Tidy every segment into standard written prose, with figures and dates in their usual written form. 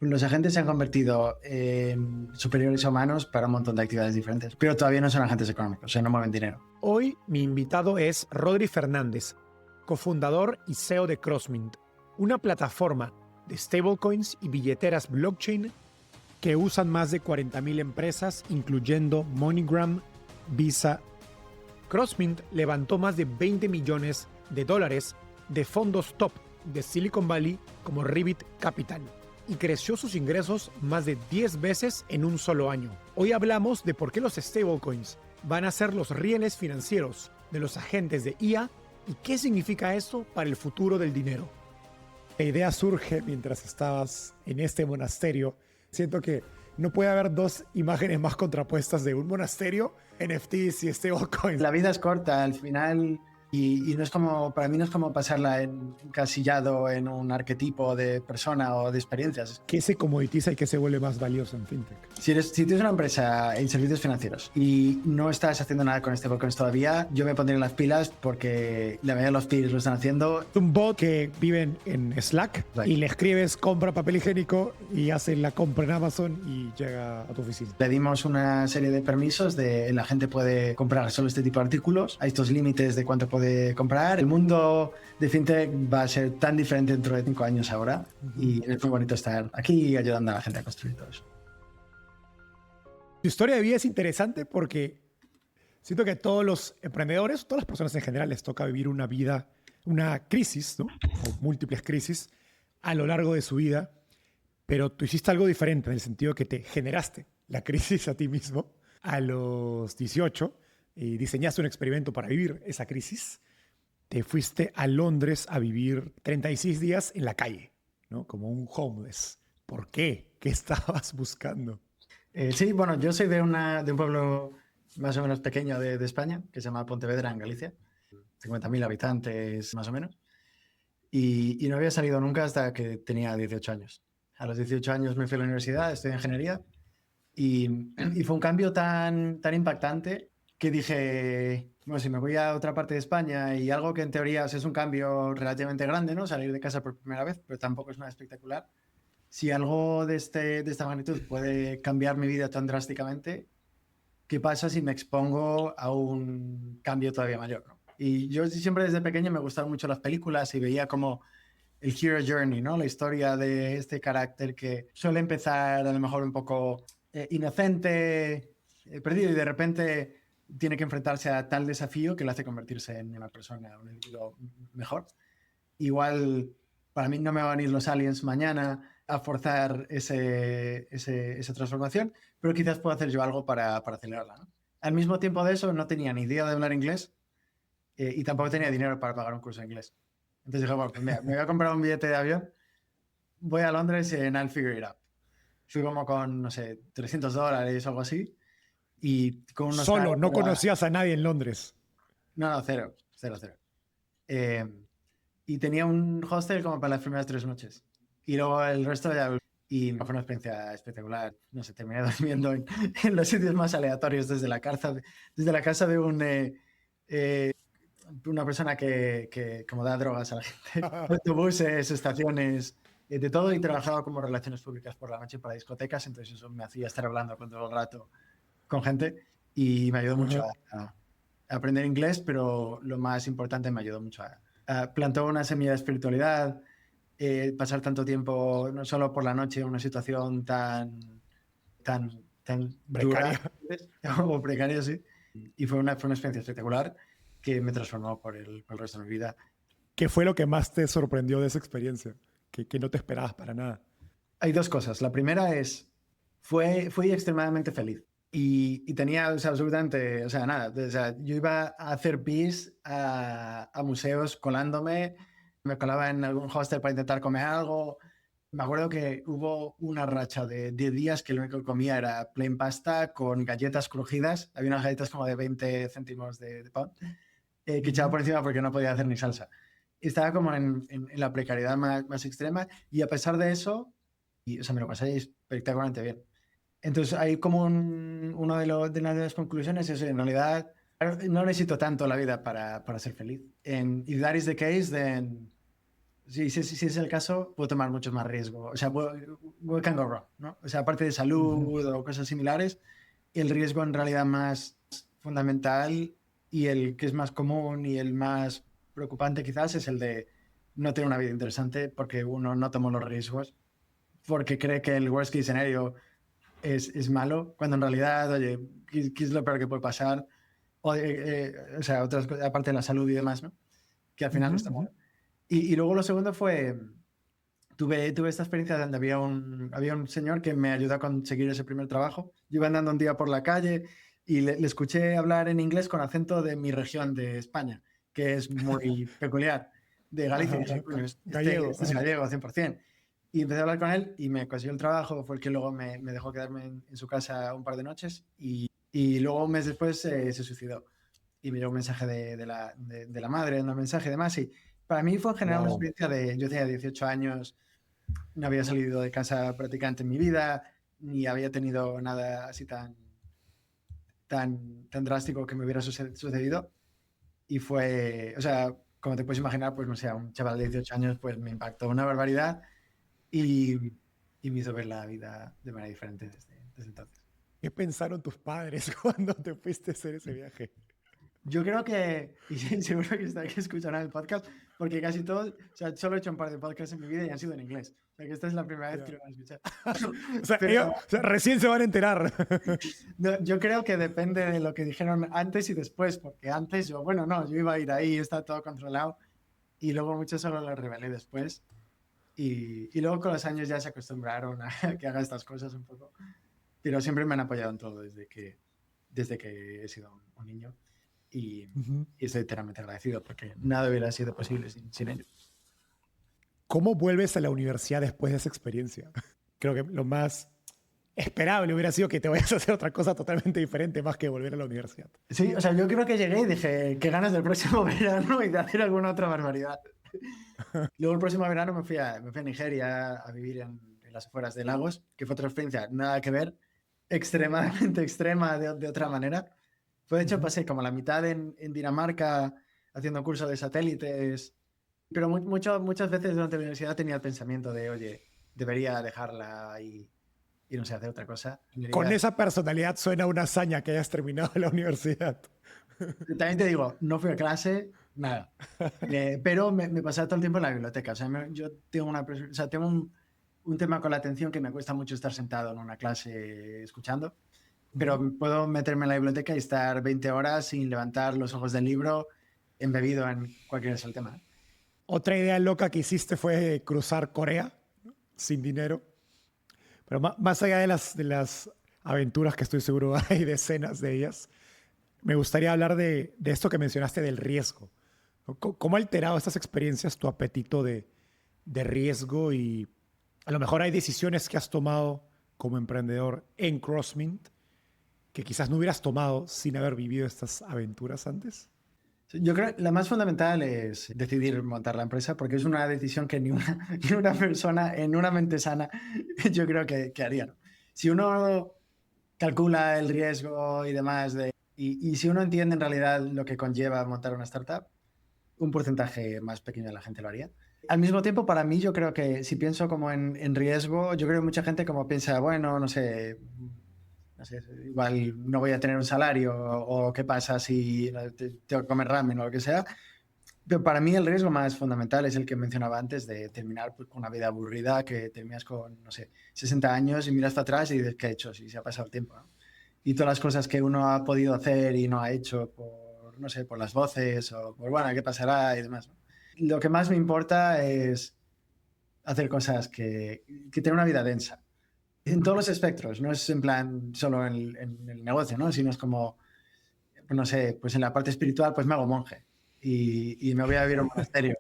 Los agentes se han convertido en superiores a humanos para un montón de actividades diferentes, pero todavía no son agentes económicos, o sea, no mueven dinero. Hoy mi invitado es Rodri Fernández, cofundador y CEO de Crossmint, una plataforma de stablecoins y billeteras blockchain que usan más de 40,000 empresas, incluyendo MoneyGram, Visa. Crossmint levantó más de $20 millones de fondos top de Silicon Valley como Ribbit Capital y creció sus ingresos más de 10 veces en un solo año. Hoy hablamos de por qué los stablecoins van a ser los rieles financieros de los agentes de IA y qué significa esto para el futuro del dinero. La idea surge mientras estabas en este monasterio. Siento que no puede haber dos imágenes más contrapuestas de un monasterio, NFTs y stablecoins. La vida es corta, al final, y no es como, para mí no es como pasarla encasillado en un arquetipo de persona o de experiencias. ¿Qué se comoditiza y qué se vuelve más valioso en fintech? Si tienes una empresa en servicios financieros y no estás haciendo nada con stablecoins todavía, yo me pondré en las pilas porque la mayoría de los peers lo están haciendo. Un bot que vive en Slack y le escribes compra papel higiénico y hace la compra en Amazon y llega a tu oficina. Le dimos una serie de permisos de la gente puede comprar solo este tipo de artículos. Hay estos límites de cuánto puede comprar. El mundo de fintech va a ser tan diferente dentro de 5 años ahora y es muy bonito estar aquí ayudando a la gente a construir todo eso. Tu historia de vida es interesante porque siento que a todos los emprendedores, todas las personas en general les toca vivir una vida, una crisis, ¿no? O múltiples crisis a lo largo de su vida, pero tú hiciste algo diferente en el sentido que te generaste la crisis a ti mismo a los 18 y diseñaste un experimento para vivir esa crisis. Te fuiste a Londres a vivir 36 días en la calle, ¿no? Como un homeless. ¿Por qué? ¿Qué estabas buscando? Sí, bueno, yo soy de un pueblo más o menos pequeño de España, que se llama Pontevedra, en Galicia. 50.000 habitantes, más o menos. Y no había salido nunca hasta que tenía 18 años. A los 18 años me fui a la universidad, estudié ingeniería, y fue un cambio tan impactante que dije, bueno, si me voy a otra parte de España y algo que en teoría es un cambio relativamente grande, ¿no? Salir de casa por primera vez, pero tampoco es nada espectacular. Si algo de esta magnitud puede cambiar mi vida tan drásticamente, ¿qué pasa si me expongo a un cambio todavía mayor, ¿no? Y yo siempre desde pequeño me gustaban mucho las películas y veía como el Hero Journey, ¿no? La historia de este carácter que suele empezar a lo mejor un poco inocente, perdido, y de repente tiene que enfrentarse a tal desafío que le hace convertirse en una persona, un individuo mejor. Igual, para mí no me van a venir los aliens mañana a forzar esa transformación, pero quizás puedo hacer yo algo para acelerarla, ¿no? Al mismo tiempo de eso, no tenía ni idea de hablar inglés y tampoco tenía dinero para pagar un curso de inglés. Entonces dije, bueno, pues mira, me voy a comprar un billete de avión, voy a Londres and I'll figure it out. Fui como con, no sé, $300 o algo así. Y con unos Solo, no conocías a nadie en Londres. No, cero. Y tenía un hostel como para las primeras 3 noches. Y luego el resto ya... Y fue una experiencia espectacular. No sé, terminé durmiendo en los sitios más aleatorios, desde la casa de una persona que como da drogas a la gente, autobuses, estaciones, de todo, y trabajaba como relaciones públicas por la noche para discotecas, entonces eso me hacía estar hablando con todo el rato con gente y me ayudó mucho a aprender inglés, pero lo más importante, me ayudó mucho a plantar una semilla de espiritualidad, pasar tanto tiempo no solo por la noche en una situación tan Precaria. dura o precaria, sí. Y fue una experiencia espectacular que me transformó por el resto de mi vida. ¿Qué fue lo que más te sorprendió de esa experiencia? Que no te esperabas para nada. Hay dos cosas. La primera es, fui extremadamente feliz. Y tenía, o sea, absolutamente, o sea, nada. O sea, yo iba a hacer pis a museos colándome, me colaba en algún hostel para intentar comer algo. Me acuerdo que hubo una racha de 10 días que lo único que comía era plain pasta con galletas crujidas. Había unas galletas como de 20 céntimos de pound que echaba por encima porque no podía hacer ni salsa. Estaba como en la precariedad más extrema, y a pesar de eso, o sea, me lo pasé espectacularmente bien. Entonces, hay como una de las conclusiones es, en realidad, no necesito tanto la vida para ser feliz. If that is the case, then Si es el caso, puedo tomar mucho más riesgo. O sea, what can go wrong, ¿no? O sea, aparte de Ujú. salud o cosas similares, el riesgo en realidad más fundamental y el que es más común y el más preocupante quizás es el de no tener una vida interesante porque uno no toma los riesgos, porque cree que el worst case scenario es malo, cuando en realidad, oye, ¿qué es lo peor que puede pasar? O sea, otras cosas, aparte de la salud y demás, ¿no? Que al final Ujú, no está ujú. mal. Y luego lo segundo fue, tuve esta experiencia donde había un señor que me ayudó a conseguir ese primer trabajo. Yo iba andando un día por la calle y le escuché hablar en inglés con acento de mi región de España, que es muy peculiar, de Galicia. Y Ajá, dije, ajá. coño, Gallego. este es Ajá. gallego, 100%. Y empecé a hablar con él y me consiguió el trabajo. Fue el que luego me dejó quedarme en su casa un par de noches y luego un mes después se suicidó. Y me llegó un mensaje de la madre, un mensaje y demás. Y para mí fue en general una Wow. experiencia yo tenía 18 años, no había salido de casa prácticamente en mi vida, ni había tenido nada así tan drástico que me hubiera sucedido. Y fue, o sea, como te puedes imaginar, pues no sé, a un chaval de 18 años, pues me impactó una barbaridad y, y me hizo ver la vida de manera diferente desde entonces. ¿Qué pensaron tus padres cuando te fuiste a hacer ese viaje? Yo creo que, y seguro que está que escucharán el podcast, porque casi todos, o sea, solo he hecho un par de podcasts en mi vida y han sido en inglés. O sea, que esta es la primera vez que Ya. lo van a escuchar. O sea, ellos, Pero o sea, recién se van a enterar. no, yo creo que depende de lo que dijeron antes y después, porque antes yo, bueno, no, yo iba a ir ahí, está todo controlado, y luego muchos solo lo revelé después. Y luego con los años ya se acostumbraron a que haga estas cosas un poco. Pero siempre me han apoyado en todo desde que he sido un niño. Y, Ujú. y estoy enteramente agradecido porque nada hubiera sido posible sin ellos. ¿Cómo vuelves a la universidad después de esa experiencia? Creo que lo más esperable hubiera sido que te vayas a hacer otra cosa totalmente diferente más que volver a la universidad. Sí, o sea, yo creo que llegué y dije, qué ganas del próximo verano y de hacer alguna otra barbaridad. Luego el próximo verano me fui a Nigeria a vivir en las afueras de Lagos, que fue otra experiencia, nada que ver, extremadamente extrema de otra manera. Fue de hecho, Ujú. pasé como la mitad en Dinamarca haciendo curso de satélites, pero muchas veces durante la universidad tenía el pensamiento de, oye, debería dejarla y no sé, hacer otra cosa. Con esa personalidad suena una hazaña que hayas terminado la universidad. También te digo, no fui a clase, nada. Pero me pasaba todo el tiempo en la biblioteca. O sea, yo tengo o sea, tengo un tema con la atención que me cuesta mucho estar sentado en una clase escuchando, pero Ujú. puedo meterme en la biblioteca y estar 20 horas sin levantar los ojos del libro, embebido en cualquier sea el tema. Otra idea loca que hiciste fue cruzar Corea sin dinero. Pero más allá de las aventuras, que estoy seguro hay decenas de ellas, me gustaría hablar de esto que mencionaste del riesgo. ¿Cómo ha alterado estas experiencias tu apetito de riesgo? Y a lo mejor hay decisiones que has tomado como emprendedor en CrossMint que quizás no hubieras tomado sin haber vivido estas aventuras antes. Sí, yo creo que la más fundamental es decidir montar la empresa porque es una decisión que ni una, ni una persona en una mente sana yo creo que haría, ¿no? Si uno calcula el riesgo y demás, y si uno entiende en realidad lo que conlleva montar una startup, un porcentaje más pequeño de la gente lo haría. Al mismo tiempo, para mí, yo creo que si pienso como en riesgo, yo creo que mucha gente como piensa, bueno, no sé, igual no voy a tener un salario o qué pasa si tengo que comer ramen o lo que sea. Pero para mí el riesgo más fundamental es el que mencionaba antes de terminar pues, con una vida aburrida, que terminas con, no sé, 60 años y miras para atrás y dices, ¿qué he hecho? Si se ha pasado el tiempo, ¿no? Y todas las cosas que uno ha podido hacer y no ha hecho por, no sé, por las voces o por, bueno, ¿qué pasará? Y demás, ¿no? Lo que más me importa es hacer cosas que tengan una vida densa. En todos los espectros, no es en plan solo en el negocio, ¿no? Sino es como, no sé, pues en la parte espiritual, pues me hago monje y me voy a vivir a un monasterio.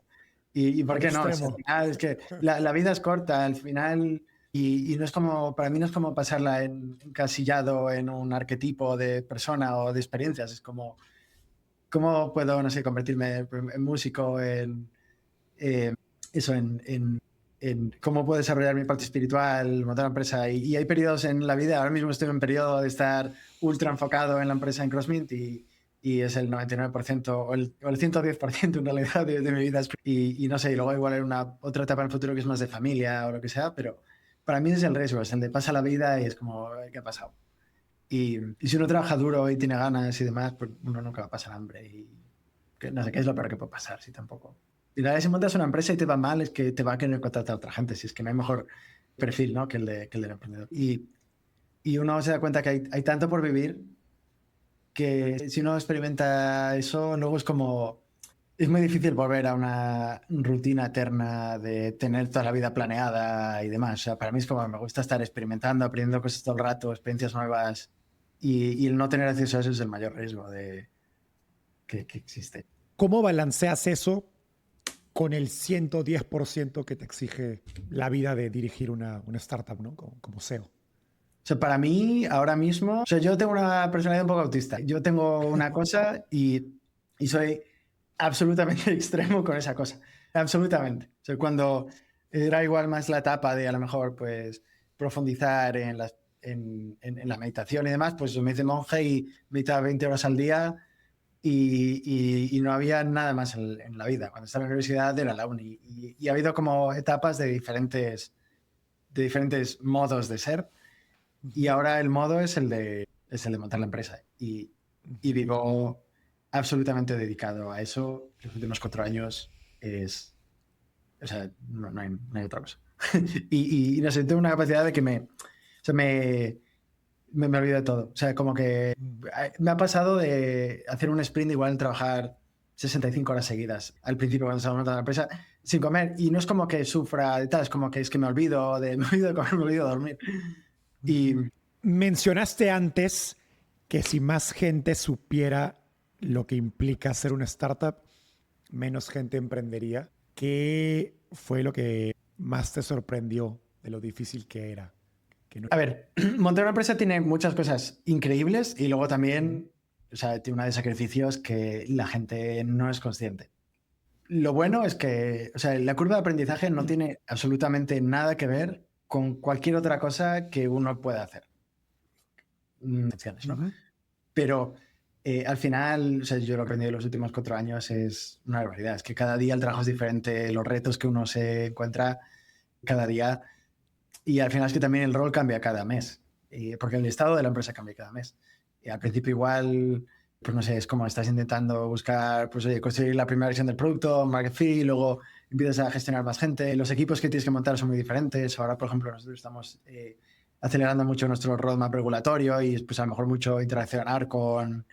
¿Y por Al qué no? O sea, al extremo. final es que la vida es corta, al final, y no es como, para mí no es como pasarla encasillado en un arquetipo de persona o de experiencias, es como, ¿cómo puedo, no sé, convertirme en músico, eh, eso, en cómo puedo desarrollar mi parte espiritual, montar una empresa? Y hay periodos en la vida, ahora mismo estoy en un periodo de estar ultra enfocado en la empresa en CrossMint y es el 99% o el 110% en realidad de mi vida. Y no sé, y luego igual en otra etapa en el futuro que es más de familia o lo que sea, pero para mí es el riesgo, es el de pasa la vida y es como, ¿qué ha pasado? Y si uno trabaja duro y tiene ganas y demás, pues uno nunca va a pasar hambre. Y que, no sé qué es lo peor que puede pasar, si tampoco. Y la vez si montas una empresa y te va mal, es que te va a querer contratar a otra gente, si es que no hay mejor perfil, ¿no? que el del emprendedor. Y uno se da cuenta que hay tanto por vivir que si uno experimenta eso, luego es como... Es muy difícil volver a una rutina eterna de tener toda la vida planeada y demás. O sea, para mí es como me gusta estar experimentando, aprendiendo cosas todo el rato, experiencias nuevas. Y el no tener acceso a eso es el mayor riesgo que existe. ¿Cómo balanceas eso con el 110% que te exige la vida de dirigir una startup, ¿no? Como CEO? O sea, para mí, ahora mismo, o sea, yo tengo una personalidad un poco autista. Yo tengo una cosa y soy absolutamente extremo con esa cosa. Absolutamente. O sea, cuando era igual más la etapa de a lo mejor, pues, profundizar en la meditación y demás, pues yo me hice monje y meditaba 20 horas al día y no había nada más en la vida. Cuando estaba en la universidad era la uni. Y ha habido como etapas de diferentes modos de ser. Y ahora el modo es el de montar la empresa. Y vivo absolutamente dedicado a eso. Los últimos 4 años o sea, no hay otra cosa. y no sé, tengo una capacidad de que o sea, me olvido de todo. O sea, como que me ha pasado de hacer un sprint igual en trabajar 65 horas seguidas al principio cuando estaba montando la empresa sin comer. Y no es como que sufra de tal, es como que es que me olvido de comer, me olvido de dormir. Y Mencionaste antes que si más gente supiera lo que implica ser una startup, menos gente emprendería. ¿Qué fue lo que más te sorprendió de lo difícil que era? A ver, montar una empresa tiene muchas cosas increíbles y luego también, o sea, tiene una de sacrificios que la gente no es consciente. Lo bueno es que, o sea, la curva de aprendizaje no tiene absolutamente nada que ver con cualquier otra cosa que uno pueda hacer. ¿No? Pero al final, o sea, yo lo que he aprendido en los últimos 4 años es una barbaridad. Es que cada día el trabajo es diferente, los retos que uno se encuentra cada día. Y al final es que también el rol cambia cada mes, porque el estado de la empresa cambia cada mes. Y al principio igual, pues no sé, es como estás intentando buscar, pues oye, construir la primera versión del producto, market fit, luego empiezas a gestionar más gente. Los equipos que tienes que montar son muy diferentes. Ahora, por ejemplo, nosotros estamos acelerando mucho nuestro roadmap regulatorio y pues a lo mejor mucho interaccionar con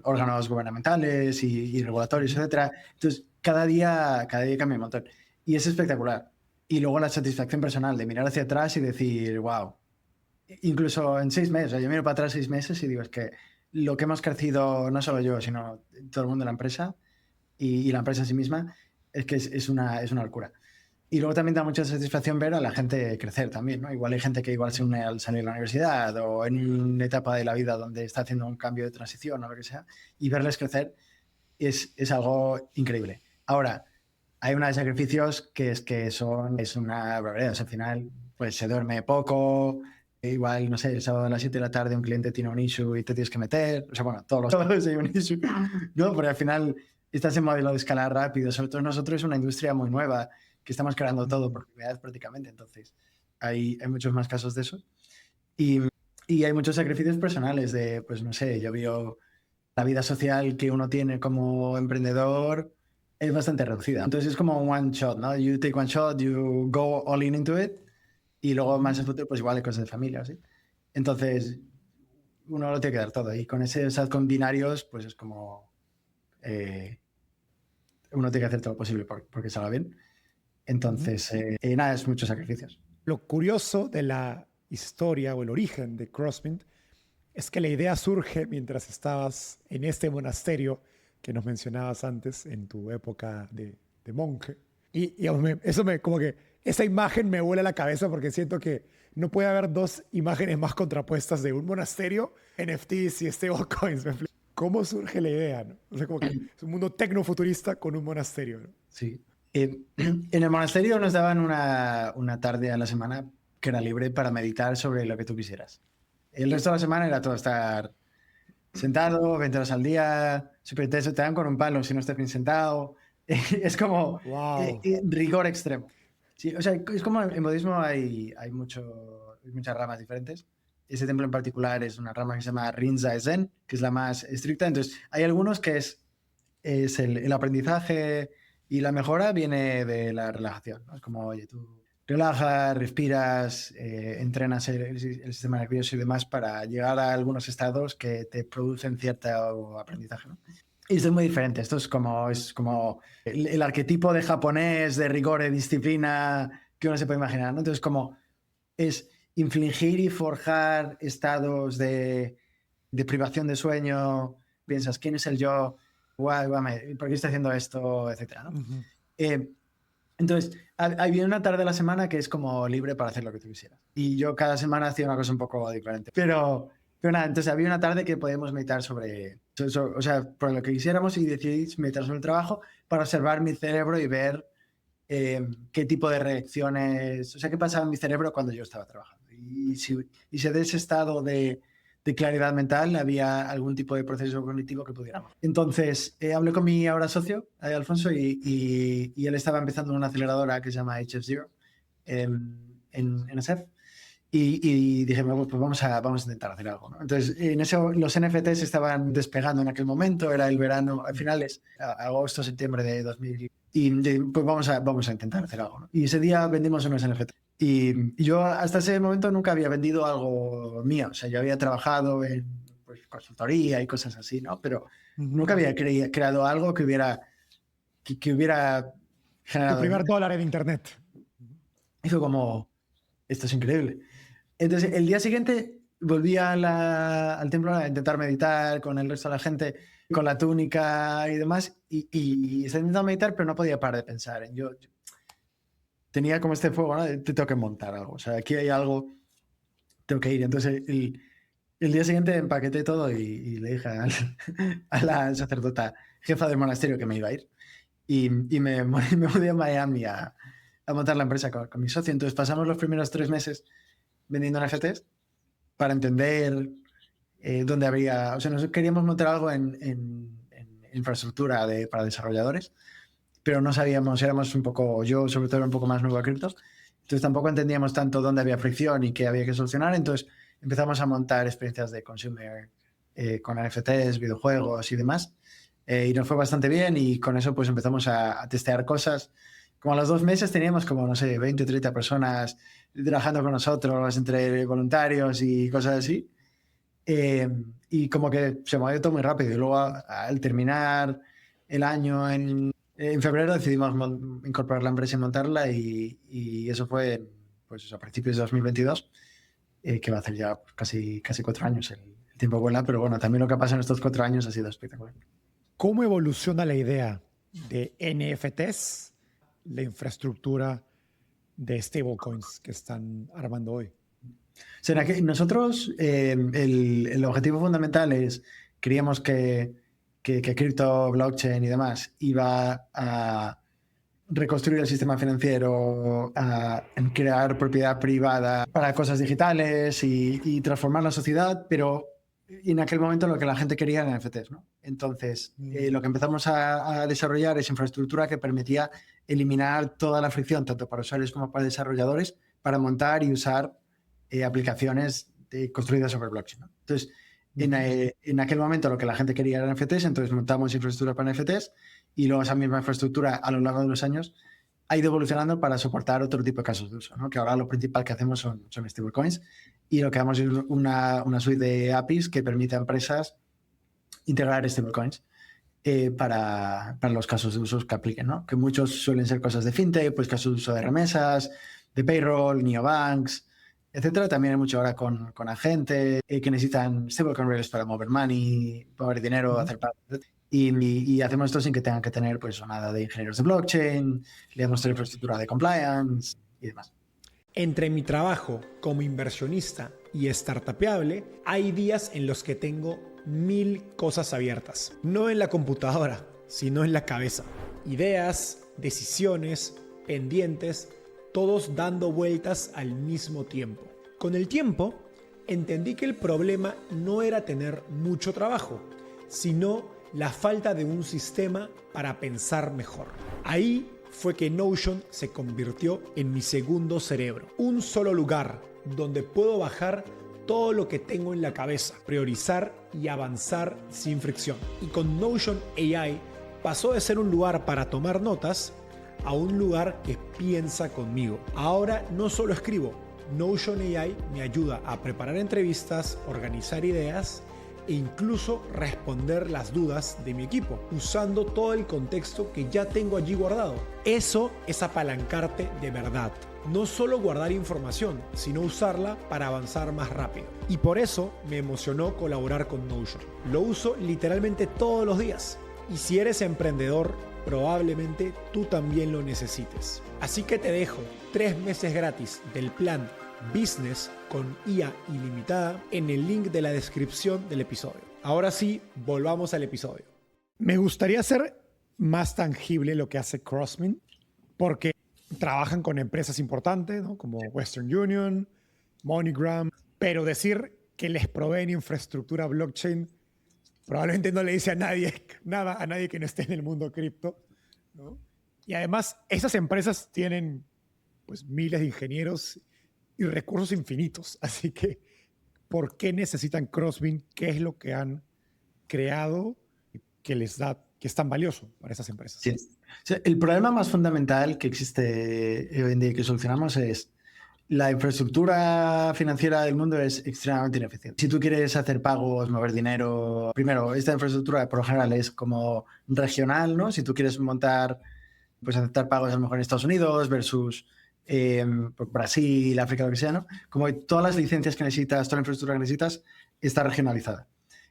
órganos gubernamentales y regulatorios, etcétera. Entonces, cada día cambia un montón. Y es espectacular. Y luego la satisfacción personal de mirar hacia atrás y decir, wow, incluso en 6 meses, o sea, yo miro para atrás 6 meses y digo, es que lo que hemos crecido, no solo yo, sino todo el mundo en la empresa y la empresa en sí misma, es que es una locura. Y luego también da mucha satisfacción ver a la gente crecer también, ¿no? Igual hay gente que igual se une al salir de la universidad o en una etapa de la vida donde está haciendo un cambio de transición o lo que sea, y verles crecer es algo increíble. Ahora, hay una de sacrificios que es una barbaridad. O sea, al final, pues se duerme poco, igual, no sé, el sábado a las 7 de la tarde un cliente tiene un issue y te tienes que meter. O sea, bueno, todos los sábados hay un issue. No, porque al final estás en modelo de escalar rápido. Sobre todo nosotros es una industria muy nueva que estamos creando todo por primera vez prácticamente. Entonces, hay muchos más casos de eso. Y, y hay muchos sacrificios personales de, pues no sé, yo veo la vida social que uno tiene como emprendedor es bastante reducida. Entonces es como un one shot, ¿no? You take one shot, you go all in into it y luego más en futuro pues igual hay cosas de familia, ¿sí? Entonces uno lo tiene que dar todo y con con binarios pues es como uno tiene que hacer todo lo posible porque salga bien. Entonces nada, es muchos sacrificios. Lo curioso de la historia o el origen de Crosswind es que la idea surge mientras estabas en este monasterio que nos mencionabas antes en tu época de monje. Y como que esa imagen me vuela la cabeza porque siento que no puede haber dos imágenes más contrapuestas de un monasterio, NFTs y stablecoins. ¿Cómo surge la idea? ¿No? O sea, como que es un mundo tecnofuturista con un monasterio, ¿no? Sí. En el monasterio nos daban una tarde a la semana que era libre para meditar sobre lo que tú quisieras. El resto de la semana era todo estar sentado, 20 horas al día, súper intenso, te dan con un palo si no estás bien sentado. Es como Wow. rigor extremo. Sí, o sea, es como en budismo hay muchas ramas diferentes. Ese templo en particular es una rama que se llama Rinzai Zen, que es la más estricta. Entonces, hay algunos que es el aprendizaje y la mejora viene de la relajación, ¿no? Es como, oye, tú relajas, respiras, entrenas el sistema nervioso y demás para llegar a algunos estados que te producen cierto aprendizaje, ¿no? Y esto es muy diferente. Esto es como el arquetipo de japonés, de rigor, de disciplina que uno se puede imaginar, ¿no? Entonces, como es infligir y forjar estados de privación de sueño. Piensas, ¿quién es el yo? Guay, guay, ¿por qué estoy haciendo esto? Etcétera, ¿no? Ujú. Eh, entonces, había una tarde de la semana que es como libre para hacer lo que tú quisieras. Y yo cada semana hacía una cosa un poco diferente. Pero nada, entonces había una tarde que podíamos meditar o sea, por lo que quisiéramos y decidí meditar sobre el trabajo para observar mi cerebro y ver qué tipo de reacciones, o sea, qué pasaba en mi cerebro cuando yo estaba trabajando. Y si de ese estado de claridad mental había algún tipo de proceso cognitivo que pudiéramos. Entonces, hablé con mi ahora socio, Alfonso, y él estaba empezando en una aceleradora que se llama HF0 en SF. Y dije, pues vamos a intentar hacer algo, ¿no? Entonces, en eso los NFTs estaban despegando en aquel momento, era el verano, a finales, agosto, septiembre de 2000. Pues vamos a intentar hacer algo, ¿no? Y ese día vendimos unos NFT. Y yo hasta ese momento nunca había vendido algo mío. O sea, yo había trabajado en pues, consultoría y cosas así, ¿no? Pero Ujú. nunca había creado algo que hubiera Tu generado primer dinero. dólar en internet. Y fue como, esto es increíble. Entonces, el día siguiente volví al templo a intentar meditar con el resto de la gente, con la túnica y demás, y estaba intentando meditar, pero no podía parar de pensar. Yo tenía como este fuego, ¿no? Te tengo que montar algo, o sea, aquí hay algo, tengo que ir. Entonces, el día siguiente empaqueté todo y le dije a la sacerdota jefa del monasterio que me iba a ir, y me mudé a Miami a montar la empresa con mi socio. Entonces, pasamos los primeros 3 meses vendiendo NFTs para entender dónde habría, o sea, nosotros queríamos montar algo en infraestructura para desarrolladores, pero no sabíamos, éramos un poco, yo sobre todo era un poco más nuevo a criptos, entonces tampoco entendíamos tanto dónde había fricción y qué había que solucionar, entonces empezamos a montar experiencias de consumer con NFTs, videojuegos y demás, y nos fue bastante bien y con eso pues empezamos a testear cosas. Como a los 2 meses teníamos como, no sé, 20 o 30 personas trabajando con nosotros, entre voluntarios y cosas así. Eh, y como que se movió todo muy rápido. Y luego, al terminar el año en febrero, decidimos incorporar la empresa y montarla. Y eso fue pues eso, a principios de 2022, que va a hacer ya pues, casi 4 años. El tiempo vuela, pero bueno, también lo que ha pasado en estos 4 años ha sido espectacular. ¿Cómo evoluciona la idea de NFTs, la infraestructura de stablecoins que están armando hoy? Será que nosotros, el objetivo fundamental es, queríamos que cripto, blockchain y demás iba a reconstruir el sistema financiero, a crear propiedad privada para cosas digitales y transformar la sociedad, pero en aquel momento lo que la gente quería eran NFTs, ¿no? Entonces, lo que empezamos a desarrollar es infraestructura que permitía eliminar toda la fricción, tanto para usuarios como para desarrolladores, para montar y usar aplicaciones construidas sobre blockchain, ¿no? Entonces, en aquel momento lo que la gente quería eran NFTs, entonces montamos infraestructura para NFTs y luego esa misma infraestructura a lo largo de los años ha ido evolucionando para soportar otro tipo de casos de uso, ¿no? Que ahora lo principal que hacemos son stablecoins y lo que damos es una suite de APIs que permite a empresas integrar stablecoins para los casos de uso que apliquen, ¿no? Que muchos suelen ser cosas de fintech, pues casos de uso de remesas, de payroll, neobanks, etcétera. También hay mucho ahora con agentes que necesitan stablecoin rails para mover money, mover dinero, hacer pagos, etc. Y hacemos esto sin que tengan que tener pues nada de ingenieros de blockchain, le damos toda la infraestructura de compliance y demás. Entre mi trabajo como inversionista y startupeable, hay días en los que tengo 1000 cosas abiertas. No en la computadora, sino en la cabeza. Ideas, decisiones, pendientes, todos dando vueltas al mismo tiempo. Con el tiempo, entendí que el problema no era tener mucho trabajo, sino la falta de un sistema para pensar mejor. Ahí fue que Notion se convirtió en mi segundo cerebro. Un solo lugar donde puedo bajar todo lo que tengo en la cabeza, priorizar y avanzar sin fricción. Y con Notion AI pasó de ser un lugar para tomar notas a un lugar que piensa conmigo. Ahora no solo escribo, Notion AI me ayuda a preparar entrevistas, organizar ideas e incluso responder las dudas de mi equipo, usando todo el contexto que ya tengo allí guardado. Eso es apalancarte de verdad. No solo guardar información, sino usarla para avanzar más rápido. Y por eso me emocionó colaborar con Notion. Lo uso literalmente todos los días. Y si eres emprendedor, probablemente tú también lo necesites. Así que te dejo 3 meses gratis del plan Business con IA ilimitada en el link de la descripción del episodio. Ahora sí, volvamos al episodio. Me gustaría hacer más tangible lo que hace Crossmint, porque trabajan con empresas importantes, ¿no? Como Western Union, MoneyGram, pero decir que les proveen infraestructura blockchain probablemente no le dice a nadie nada a nadie que no esté en el mundo cripto, ¿no? Y además, esas empresas tienen pues miles de ingenieros y recursos infinitos. Así que, ¿por qué necesitan Crossmint? ¿Qué es lo que han creado que les da, que es tan valioso para esas empresas? Sí. O sea, el problema más fundamental que existe hoy en día y que solucionamos es la infraestructura financiera del mundo es extremadamente ineficiente. Si tú quieres hacer pagos, mover dinero, primero, esta infraestructura por lo general es como regional, ¿no? Si tú quieres montar, pues aceptar pagos a lo mejor en Estados Unidos versus Brasil, África, lo que sea, ¿no? Como todas las licencias que necesitas, toda la infraestructura que necesitas está regionalizada.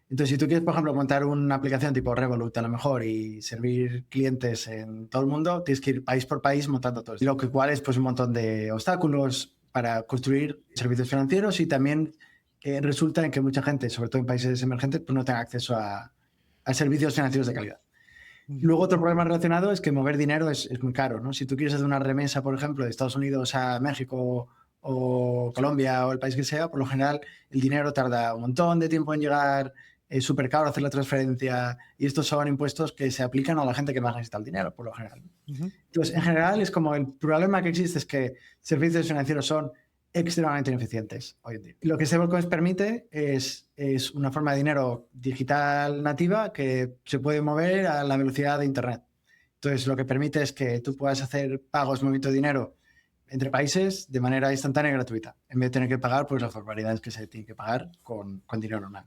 Entonces, si tú quieres, por ejemplo, montar una aplicación tipo Revolut a lo mejor y servir clientes en todo el mundo, tienes que ir país por país montando todo esto. Lo que cual es pues un montón de obstáculos para construir servicios financieros y también resulta en que mucha gente, sobre todo en países emergentes, pues no tenga acceso a servicios financieros de calidad. Luego otro problema relacionado es que mover dinero es muy caro, ¿no? Si tú quieres hacer una remesa, por ejemplo, de Estados Unidos a México o Colombia o el país que sea, por lo general el dinero tarda un montón de tiempo en llegar, es súper caro hacer la transferencia y estos son impuestos que se aplican a la gente que más necesita el dinero, por lo general. Entonces, en general es como el problema que existe es que servicios financieros son extremadamente ineficientes hoy en día. Lo que stablecoins permite es una forma de dinero digital nativa que se puede mover a la velocidad de Internet. Entonces, lo que permite es que tú puedas hacer pagos, movimiento de dinero entre países de manera instantánea y gratuita, en vez de tener que pagar pues, las barbaridades que se tienen que pagar con dinero normal.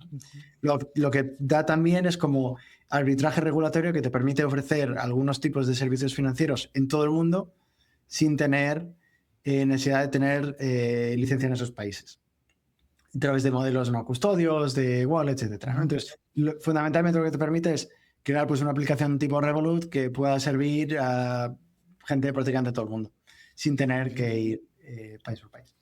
Lo que da también es como arbitraje regulatorio que te permite ofrecer algunos tipos de servicios financieros en todo el mundo sin tener necesidad de tener licencia en esos países, a través de modelos no custodios, de wallets, etc. ¿no? Entonces, fundamentalmente lo que te permite es crear pues, una aplicación tipo Revolut que pueda servir a gente de prácticamente todo el mundo, sin tener que ir país por país.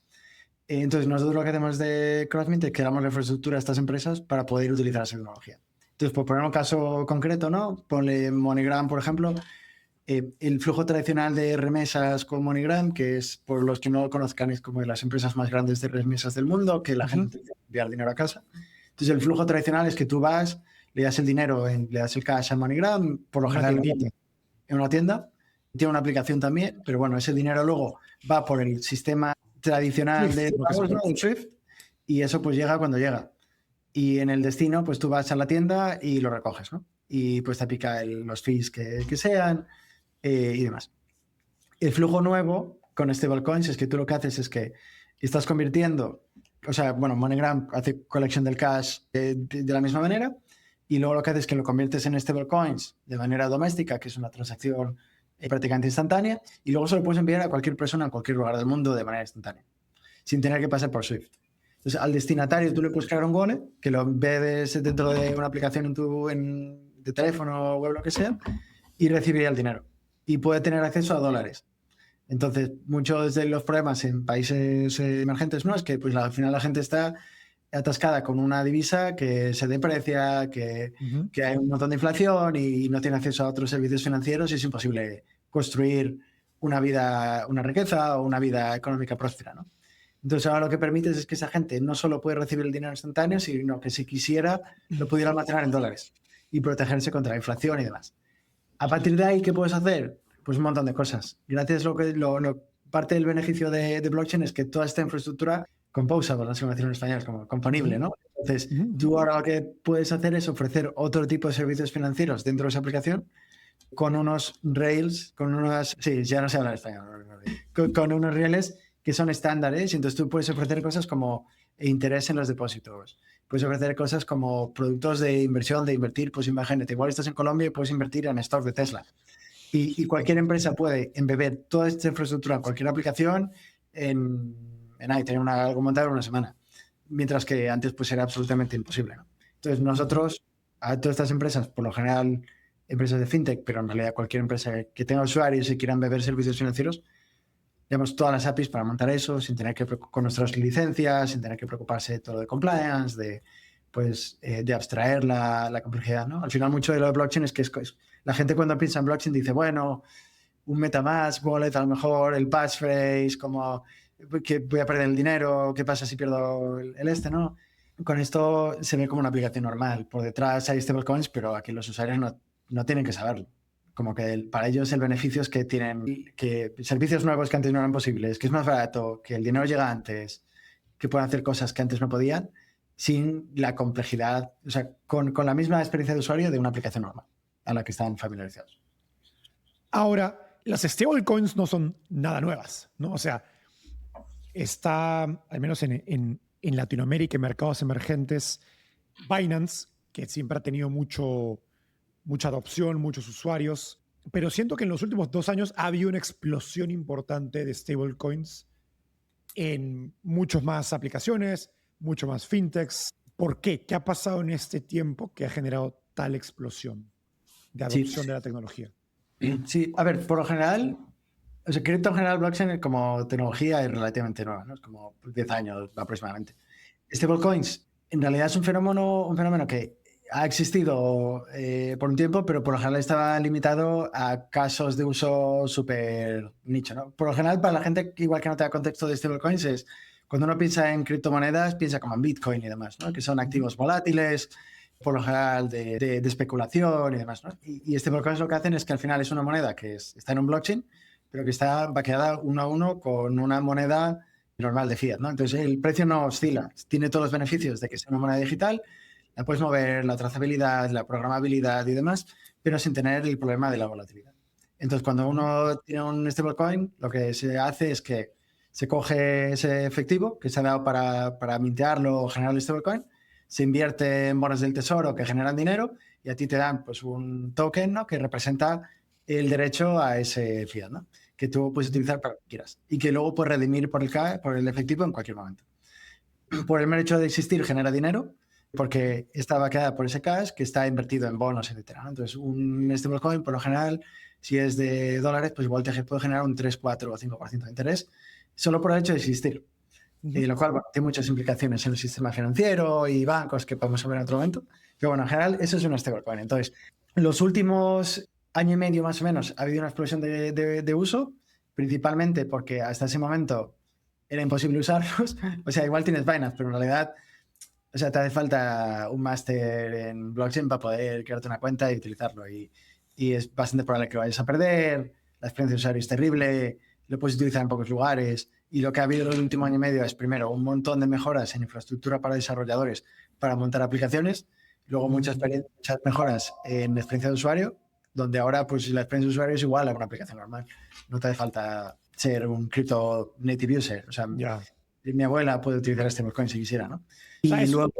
Entonces, nosotros lo que hacemos de Crossmint es que damos la infraestructura a estas empresas para poder utilizar esa tecnología. Entonces, por poner un caso concreto, ¿no? Ponle MoneyGram, por ejemplo. El flujo tradicional de remesas con MoneyGram, que es, por los que no lo conozcan, es como de las empresas más grandes de remesas del mundo, que la gente tiene que enviar dinero a casa. Entonces, el flujo tradicional es que tú vas, le das el dinero, le das el cash a MoneyGram, por lo general en una tienda. Tiene una aplicación también, pero bueno, ese dinero luego va por el sistema tradicional de pagos, ¿no? El SWIFT, y eso pues llega cuando llega. Y en el destino, pues tú vas a la tienda y lo recoges, ¿no? Y pues te pica los fees que sean y demás. El flujo nuevo con stablecoins es que tú lo que haces es que estás convirtiendo, o sea, bueno, MoneyGram hace colección del cash de la misma manera y luego lo que haces es que lo conviertes en stablecoins de manera doméstica, que es una transacción prácticamente instantánea, y luego se lo puedes enviar a cualquier persona en cualquier lugar del mundo de manera instantánea, sin tener que pasar por SWIFT. Entonces, al destinatario tú le puedes crear un wallet que lo embedes dentro de una aplicación de teléfono, web, lo que sea, y recibiría el dinero. Y puede tener acceso a dólares. Entonces, muchos de los problemas en países emergentes no es que pues, al final la gente está atascada con una divisa que se deprecia, que hay un montón de inflación y no tiene acceso a otros servicios financieros y es imposible construir una riqueza o una vida económica próspera, ¿no? Entonces ahora lo que permites es que esa gente no solo puede recibir el dinero instantáneo, sino que si quisiera lo pudiera almacenar en dólares y protegerse contra la inflación y demás. A partir de ahí, ¿qué puedes hacer? Pues un montón de cosas. Gracias a parte del beneficio de blockchain es que toda esta infraestructura composable, no sé cómo decirlo en español, es como componible, ¿no? Entonces, tú ahora lo que puedes hacer es ofrecer otro tipo de servicios financieros dentro de esa aplicación con unos rails, sí, ya no sé hablar español, con unos rails que son estándares, y entonces tú puedes ofrecer cosas como interés en los depósitos, puedes ofrecer cosas como productos de inversión, de invertir, pues imagínate, igual estás en Colombia y puedes invertir en stocks de Tesla. Y cualquier empresa puede embeber toda esta infraestructura en cualquier aplicación tener algo montado en una semana, mientras que antes pues era absolutamente imposible, ¿no? Entonces nosotros, a todas estas empresas, por lo general empresas de fintech, pero en realidad cualquier empresa que tenga usuarios y quieran beber servicios financieros, tenemos todas las APIs para montar eso sin tener que con nuestras licencias, sin tener que preocuparse de todo de compliance, de abstraer la complejidad, ¿no? Al final mucho de lo de blockchain es que la gente cuando piensa en blockchain dice, bueno, un MetaMask, wallet, a lo mejor el passphrase, como que voy a perder el dinero, ¿qué pasa si pierdo ¿no? Con esto se ve como una aplicación normal. Por detrás hay stablecoins, pero aquí los usuarios no tienen que saberlo. Como que para ellos el beneficio es que tienen que servicios nuevos que antes no eran posibles, que es más barato, que el dinero llega antes, que pueden hacer cosas que antes no podían, sin la complejidad, o sea, con la misma experiencia de usuario de una aplicación normal a la que están familiarizados. Ahora, las stablecoins no son nada nuevas, ¿no? O sea, está, al menos en Latinoamérica, en mercados emergentes, Binance, que siempre ha tenido mucha adopción, muchos usuarios, pero siento que en los últimos 2 años ha habido una explosión importante de stablecoins en muchas más aplicaciones, mucho más fintechs. ¿Por qué? ¿Qué ha pasado en este tiempo que ha generado tal explosión de adopción de la tecnología? Sí, a ver, por lo general, o sea, cripto en general, blockchain como tecnología es relativamente nueva, ¿no? Es como 10 años aproximadamente. Stablecoins, en realidad es un fenómeno que ha existido por un tiempo, pero por lo general estaba limitado a casos de uso súper nicho, ¿no? Por lo general, para la gente igual que no tenga contexto de stablecoins, es cuando uno piensa en criptomonedas, piensa como en Bitcoin y demás, ¿no? Que son activos volátiles, por lo general de especulación y demás, ¿no? Y stablecoins lo que hacen es que al final es una moneda que está en un blockchain, pero que está vaqueada uno a uno con una moneda normal de fiat, ¿no? Entonces el precio no oscila, tiene todos los beneficios de que sea una moneda digital, la puedes mover, la trazabilidad, la programabilidad y demás, pero sin tener el problema de la volatilidad. Entonces cuando uno tiene un stablecoin, lo que se hace es que se coge ese efectivo que se ha dado para mintearlo o generar el stablecoin, se invierte en bonos del tesoro que generan dinero y a ti te dan pues un token, ¿no? Que representa el derecho a ese fiat, ¿no? Que tú puedes utilizar para lo que quieras y que luego puedes redimir por el efectivo en cualquier momento. Por el mero hecho de existir genera dinero porque está vaqueada por ese cash que está invertido en bonos, etc., ¿no? Entonces un stablecoin por lo general, si es de dólares, pues igual te puede generar un 3, 4 o 5% de interés solo por el hecho de existir. Lo cual tiene muchas implicaciones en el sistema financiero y bancos que podemos hablar en otro momento. Pero bueno, en general eso es una stablecoin. Entonces, los últimos año y medio más o menos ha habido una explosión de uso, principalmente porque hasta ese momento era imposible usarlos. O sea, igual tienes Binance, pero en realidad, o sea, te hace falta un máster en blockchain para poder crearte una cuenta y utilizarlo. Y es bastante probable que lo vayas a perder, la experiencia de usuario es terrible, lo puedes utilizar en pocos lugares. Y lo que ha habido en el último año y medio es, primero, un montón de mejoras en infraestructura para desarrolladores para montar aplicaciones, luego muchas mejoras en experiencia de usuario, donde ahora pues la experiencia de usuario es igual a una aplicación normal. No te hace falta ser un crypto native user. O sea, mi abuela puede utilizar stablecoin si quisiera, ¿no? Y o sea, luego...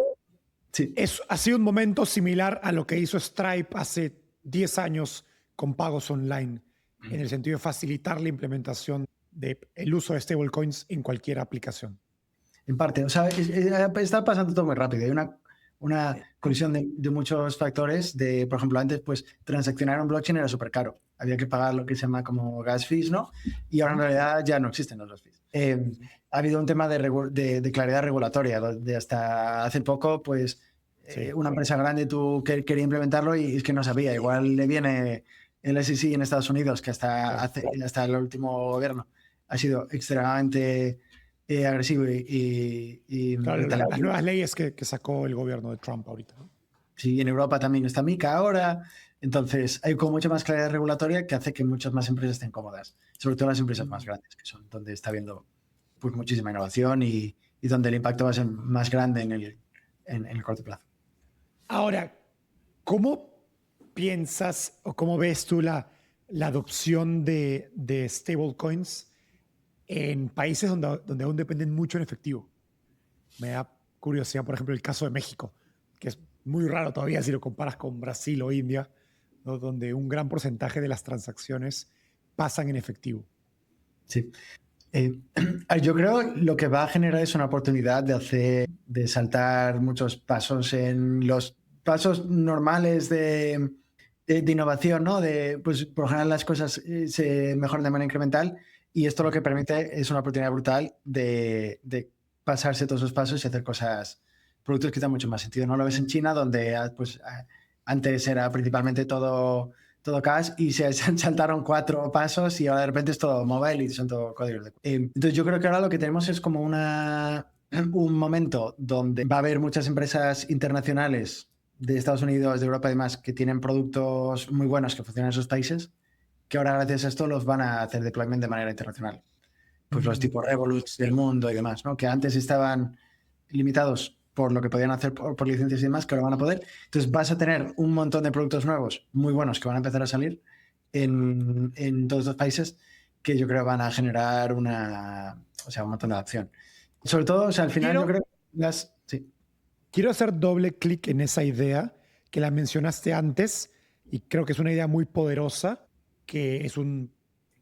Sí. Ha sido un momento similar a lo que hizo Stripe hace 10 años con pagos online, en el sentido de facilitar la implementación del uso de stablecoins en cualquier aplicación. En parte, o sea, está pasando todo muy rápido. Hay una colisión de muchos factores. Por ejemplo, antes, pues, transaccionar en blockchain era súper caro. Había que pagar lo que se llama como gas fees, ¿no? Y ahora en realidad ya no existen los gas fees. Ha habido un tema de claridad regulatoria, donde hasta hace poco, pues, una empresa grande quería implementarlo y es que no sabía. Igual le viene el SEC en Estados Unidos, que hasta el último gobierno ha sido extremadamente agresivo y Claro, las retaliatorio. nuevas leyes que sacó el gobierno de Trump ahorita, ¿no? Sí, en Europa también está MiCA ahora. Entonces, hay como mucha más claridad regulatoria que hace que muchas más empresas estén cómodas, sobre todo las empresas más Mm. grandes, que son donde está habiendo pues, muchísima innovación y donde el impacto va a ser más grande en el corto plazo. Ahora, ¿cómo piensas o cómo ves tú la adopción de stablecoins en países donde aún dependen mucho en efectivo? Me da curiosidad, por ejemplo, el caso de México, que es muy raro todavía si lo comparas con Brasil o India, ¿no? Donde un gran porcentaje de las transacciones pasan en efectivo. Sí. Yo creo lo que va a generar es una oportunidad de saltar muchos pasos en los pasos normales de innovación, ¿no? Pues, por lo general las cosas se mejoran de manera incremental y esto lo que permite es una oportunidad brutal de pasarse todos esos pasos y hacer cosas, productos que dan mucho más sentido. No lo ves en China, donde pues, antes era principalmente todo cash y se saltaron 4 pasos y ahora de repente es todo mobile y son todo códigos. Entonces yo creo que ahora lo que tenemos es como un momento donde va a haber muchas empresas internacionales de Estados Unidos, de Europa y demás que tienen productos muy buenos que funcionan en esos países, que ahora gracias a esto los van a hacer deployment de manera internacional. Pues los tipos Revolut del mundo y demás, ¿no? Que antes estaban limitados por lo que podían hacer por licencias y demás, que ahora van a poder. Entonces vas a tener un montón de productos nuevos muy buenos que van a empezar a salir en todos los países que yo creo van a generar un montón de adopción. Sobre todo, al final yo Quiero, creo que sí. quiero hacer doble clic en esa idea que la mencionaste antes y creo que es una idea muy poderosa, que es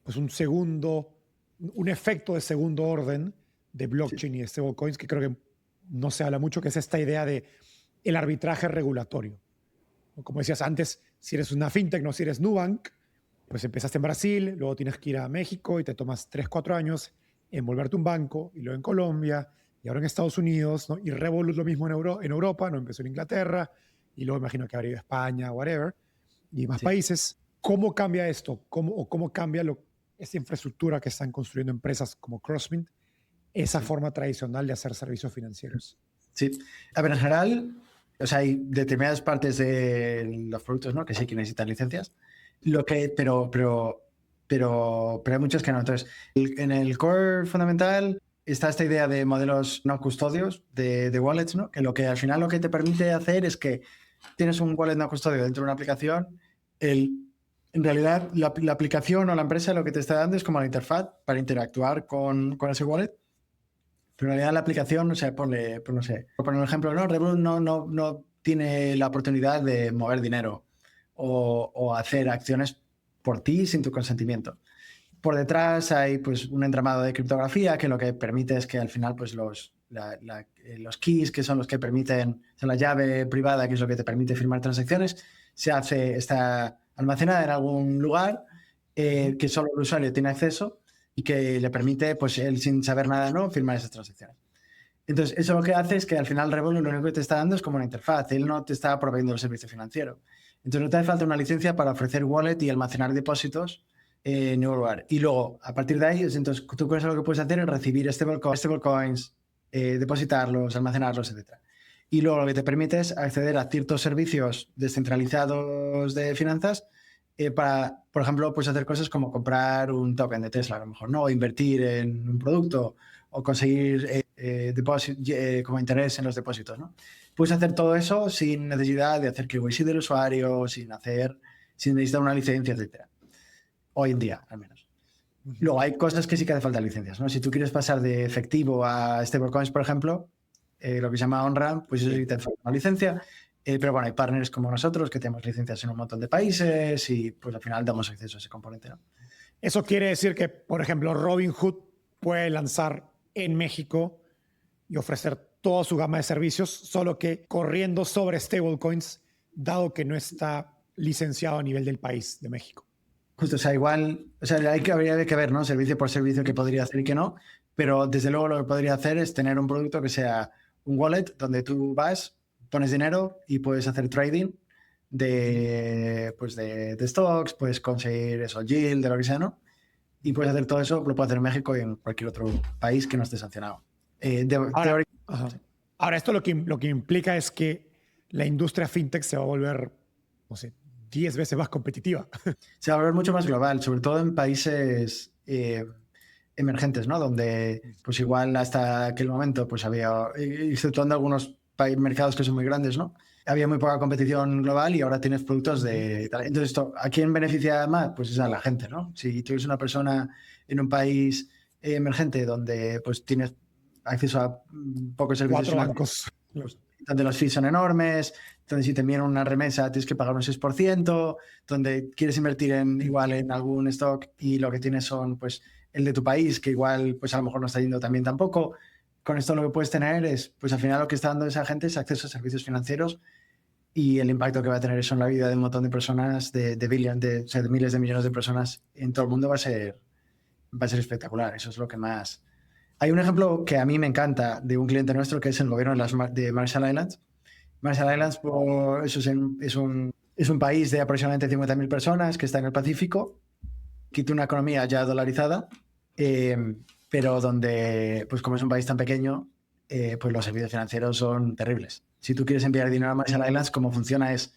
pues un efecto de segundo orden de Sí. blockchain y de stablecoins que creo que no se habla mucho, que es esta idea de el arbitraje regulatorio. Como decías antes, si eres una fintech, no si eres Nubank, pues empezaste en Brasil, luego tienes que ir a México y te tomas 3 4 años en volverte un banco, y luego en Colombia, y ahora en Estados Unidos, ¿no? Y Revolut lo mismo en Europa, no empezó en Inglaterra, y luego imagino que habrá ido a España, whatever, y más Sí. países. ¿Cómo cambia esto? ¿Cómo cambia esta infraestructura que están construyendo empresas como Crossmint, esa Sí. forma tradicional de hacer servicios financieros? Sí. A ver, en general, hay determinadas partes de los productos, ¿no? Que sí que necesitan licencias, pero hay muchos que no. Entonces, en el core fundamental está esta idea de modelos no custodios de wallets, ¿no? Que lo que al final lo que te permite hacer es que tienes un wallet no custodio dentro de una aplicación, en realidad la aplicación o la empresa lo que te está dando es como la interfaz para interactuar con ese wallet. Pero en realidad la aplicación, no sé, pues no sé, por poner un ejemplo, no, Revolut no tiene la oportunidad de mover dinero o hacer acciones por ti sin tu consentimiento. Por detrás hay pues un entramado de criptografía que lo que permite es que al final pues los keys, que son los que permiten, son la llave privada, que es lo que te permite firmar transacciones, está almacenada en algún lugar que solo el usuario tiene acceso y que le permite, pues él sin saber nada, ¿no?, firmar esas transacciones. Entonces, eso lo que hace es que al final Revolut lo único que te está dando es como una interfaz, él no te está proveyendo el servicio financiero. Entonces, no te hace falta una licencia para ofrecer wallet y almacenar depósitos en ningún lugar. Y luego, a partir de ahí, entonces tú con eso lo que puedes hacer es recibir stablecoins, depositarlos, almacenarlos, etc. Y luego lo que te permite es acceder a ciertos servicios descentralizados de finanzas para, por ejemplo, pues hacer cosas como comprar un token de Tesla, a lo mejor, ¿no? O invertir en un producto o conseguir como interés en los depósitos, ¿no? Puedes hacer todo eso sin necesidad de hacer KYC del usuario, sin necesitar una licencia, etcétera. Hoy en día, al menos. Luego, hay cosas que sí que hace falta licencias, ¿no? Si tú quieres pasar de efectivo a stablecoins, por ejemplo, lo que se llama on-ramp, pues eso sí que te hace falta una licencia. Pero bueno, hay partners como nosotros que tenemos licencias en un montón de países y pues al final damos acceso a ese componente, ¿no? Eso quiere decir que, por ejemplo, Robinhood puede lanzar en México y ofrecer toda su gama de servicios, solo que corriendo sobre stablecoins, dado que no está licenciado a nivel del país de México. Justo, igual, habría que ver, ¿no? Servicio por servicio que podría hacer y que no, pero desde luego lo que podría hacer es tener un producto que sea un wallet donde tú vas, pones dinero y puedes hacer trading de stocks, puedes conseguir eso, yield, de lo que sea, ¿no? y puedes hacer todo eso, lo puedes hacer en México y en cualquier otro país que no esté sancionado. Ahora, esto lo que implica es que la industria fintech se va a volver, no sé, 10 veces más competitiva. Se va a volver mucho más global, sobre todo en países emergentes, ¿no? Donde, pues igual hasta aquel momento, pues había, exceptuando algunos mercados que son muy grandes, ¿no? Había muy poca competición global y ahora tienes productos de... Entonces, ¿a quién beneficia más? Pues es a la gente, ¿no? Si tú eres una persona en un país emergente donde pues tienes acceso a pocos servicios 4 bancos. pues, donde los fees son enormes, donde si te envían una remesa tienes que pagar un 6%, donde quieres invertir igual en algún stock y lo que tienes son pues el de tu país, que igual pues a lo mejor no está yendo también tampoco. Con esto lo que puedes tener es, pues al final lo que está dando esa gente es acceso a servicios financieros y el impacto que va a tener eso en la vida de un montón de personas, de miles de millones de personas en todo el mundo va a ser espectacular. Eso es lo que más... Hay un ejemplo que a mí me encanta de un cliente nuestro que es el gobierno de Marshall Islands. Marshall Islands es un país de aproximadamente 50.000 personas que está en el Pacífico, que tiene una economía ya dolarizada, pero donde, pues como es un país tan pequeño, pues los servicios financieros son terribles. Si tú quieres enviar dinero a Marshall Islands, cómo funciona es,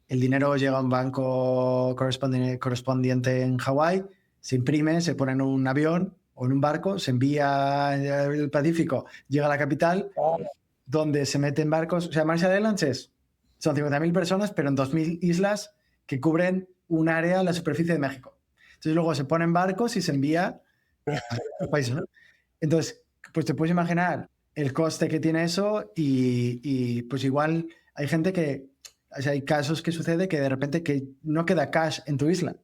el dinero llega a un banco correspondiente en Hawái, se imprime, se pone en un avión o en un barco, se envía al Pacífico, llega a la capital, donde se meten barcos. O sea, Marshall Islands son 50.000 personas, pero en 2.000 islas que cubren un área de la superficie de México. Entonces luego se ponen barcos y se envía a los países, ¿no? Entonces, pues te puedes imaginar el coste que tiene eso y pues igual hay gente que, o sea, hay casos que sucede que de repente que no queda cash en tu isla.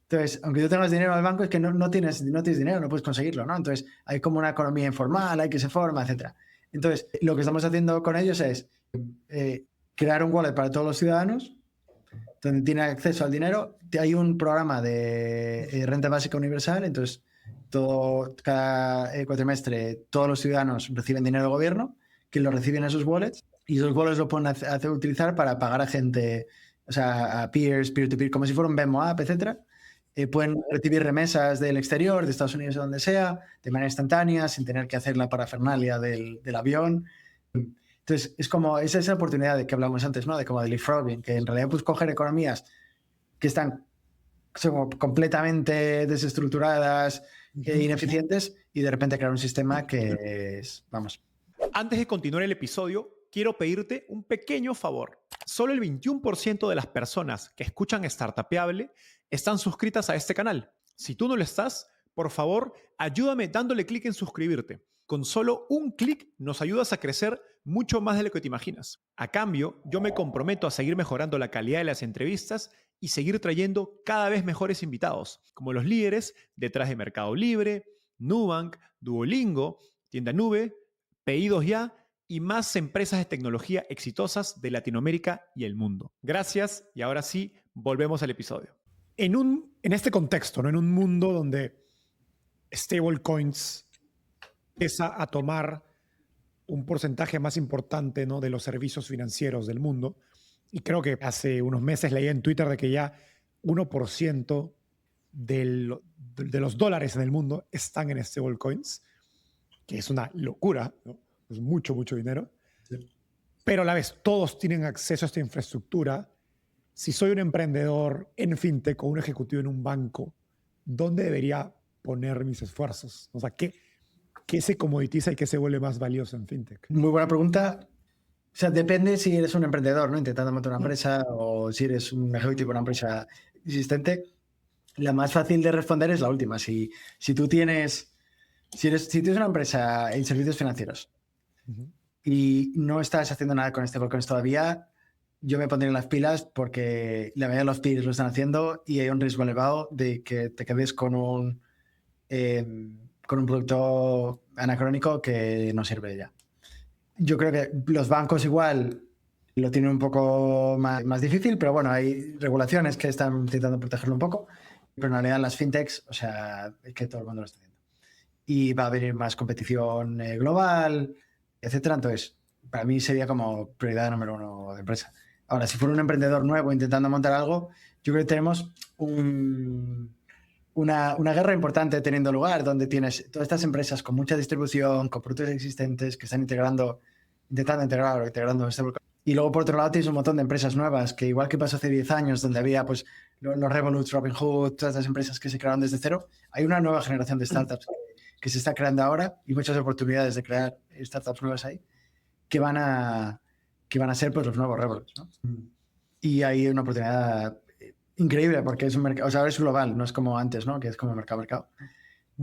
Entonces, aunque tú tengas dinero en el banco, es que no tienes dinero, no puedes conseguirlo, ¿no? Entonces, hay como una economía informal, hay que se forma, etc. Entonces, lo que estamos haciendo con ellos es crear un wallet para todos los ciudadanos, donde tienen acceso al dinero. Hay un programa de renta básica universal, entonces, cada cuatrimestre todos los ciudadanos reciben dinero del gobierno, que lo reciben en sus wallets, y esos wallets lo pueden utilizar para pagar a gente, o sea, a peers, peer-to-peer, como si fuera un Venmo app, etc. Pueden recibir remesas del exterior, de Estados Unidos o donde sea, de manera instantánea, sin tener que hacer la parafernalia del avión. Entonces, es esa oportunidad de que hablamos antes, ¿no? De como de leapfrogging, que en realidad pues coger economías que son completamente desestructuradas e ineficientes y de repente crear un sistema que es, vamos. Antes de continuar el episodio, quiero pedirte un pequeño favor. Solo el 21% de las personas que escuchan Startupeable están suscritas a este canal. Si tú no lo estás, por favor, ayúdame dándole clic en suscribirte. Con solo un clic nos ayudas a crecer mucho más de lo que te imaginas. A cambio, yo me comprometo a seguir mejorando la calidad de las entrevistas y seguir trayendo cada vez mejores invitados, como los líderes detrás de Mercado Libre, Nubank, Duolingo, Tienda Nube, Pedidos Ya y más empresas de tecnología exitosas de Latinoamérica y el mundo. Gracias y ahora sí, volvemos al episodio. En este contexto, ¿no? En un mundo donde stablecoins empieza a tomar un porcentaje más importante, ¿no? De los servicios financieros del mundo, y creo que hace unos meses leí en Twitter de que ya 1% de los dólares en el mundo están en stablecoins, que es una locura, ¿no? Es mucho, mucho dinero. Sí. Pero a la vez todos tienen acceso a esta infraestructura. Si soy un emprendedor en fintech o un ejecutivo en un banco, ¿dónde debería poner mis esfuerzos? O sea, ¿qué se comoditiza y qué se vuelve más valioso en fintech? Muy buena pregunta. O sea, depende si eres un emprendedor, ¿no? Intentando montar una empresa o si eres un ejecutivo de una empresa existente. La más fácil de responder es la última. Si tú tienes... Si tienes una empresa en servicios financieros y no estás haciendo nada con stablecoins todavía, yo me pondría en las pilas porque la mayoría de los peers lo están haciendo y hay un riesgo elevado de que te quedes con un producto anacrónico que no sirve ya. Yo creo que los bancos igual lo tienen un poco más difícil, pero bueno, hay regulaciones que están intentando protegerlo un poco, pero en realidad las fintechs, o sea, es que todo el mundo lo está haciendo. Y va a venir más competición global, etcétera. Entonces, para mí sería como prioridad número uno de empresa. Ahora, si fuera un emprendedor nuevo intentando montar algo, yo creo que tenemos un una guerra importante teniendo lugar, donde tienes todas estas empresas con mucha distribución, con productos existentes que están intentando integrar o integrando stablecoins. Y luego, por otro lado, tienes un montón de empresas nuevas, que igual que pasó hace 10 años, donde había pues, los Revolut, Robinhood, todas las empresas que se crearon desde cero, hay una nueva generación de startups que se está creando ahora y muchas oportunidades de crear startups nuevas ahí, que van a ser pues, los nuevos Revolut, ¿no? Y hay una oportunidad increíble porque es un mercado, o sea, ahora es global, no es como antes, ¿no? Que es como mercado.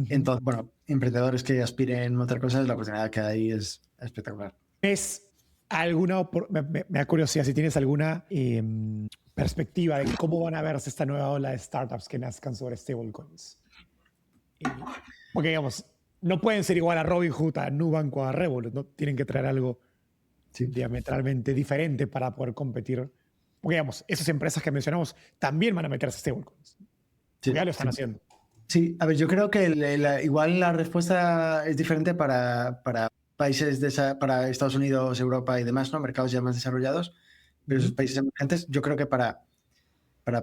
Entonces, bueno, emprendedores que aspiren a otras cosas, la oportunidad que hay es espectacular. ¿Es alguna, me da curiosidad si tienes alguna perspectiva de cómo van a verse esta nueva ola de startups que nazcan sobre stablecoins? Porque, digamos, no pueden ser igual a Robinhood, a Nubank o a Revolut, ¿no? Tienen que traer algo diametralmente diferente para poder competir. Porque, digamos, esas empresas que mencionamos también van a meterse stablecoins. Ya lo están haciendo. Sí, a ver, yo creo que igual la respuesta es diferente para países para Estados Unidos, Europa y demás, ¿no? Mercados ya más desarrollados, pero esos países emergentes, yo creo que para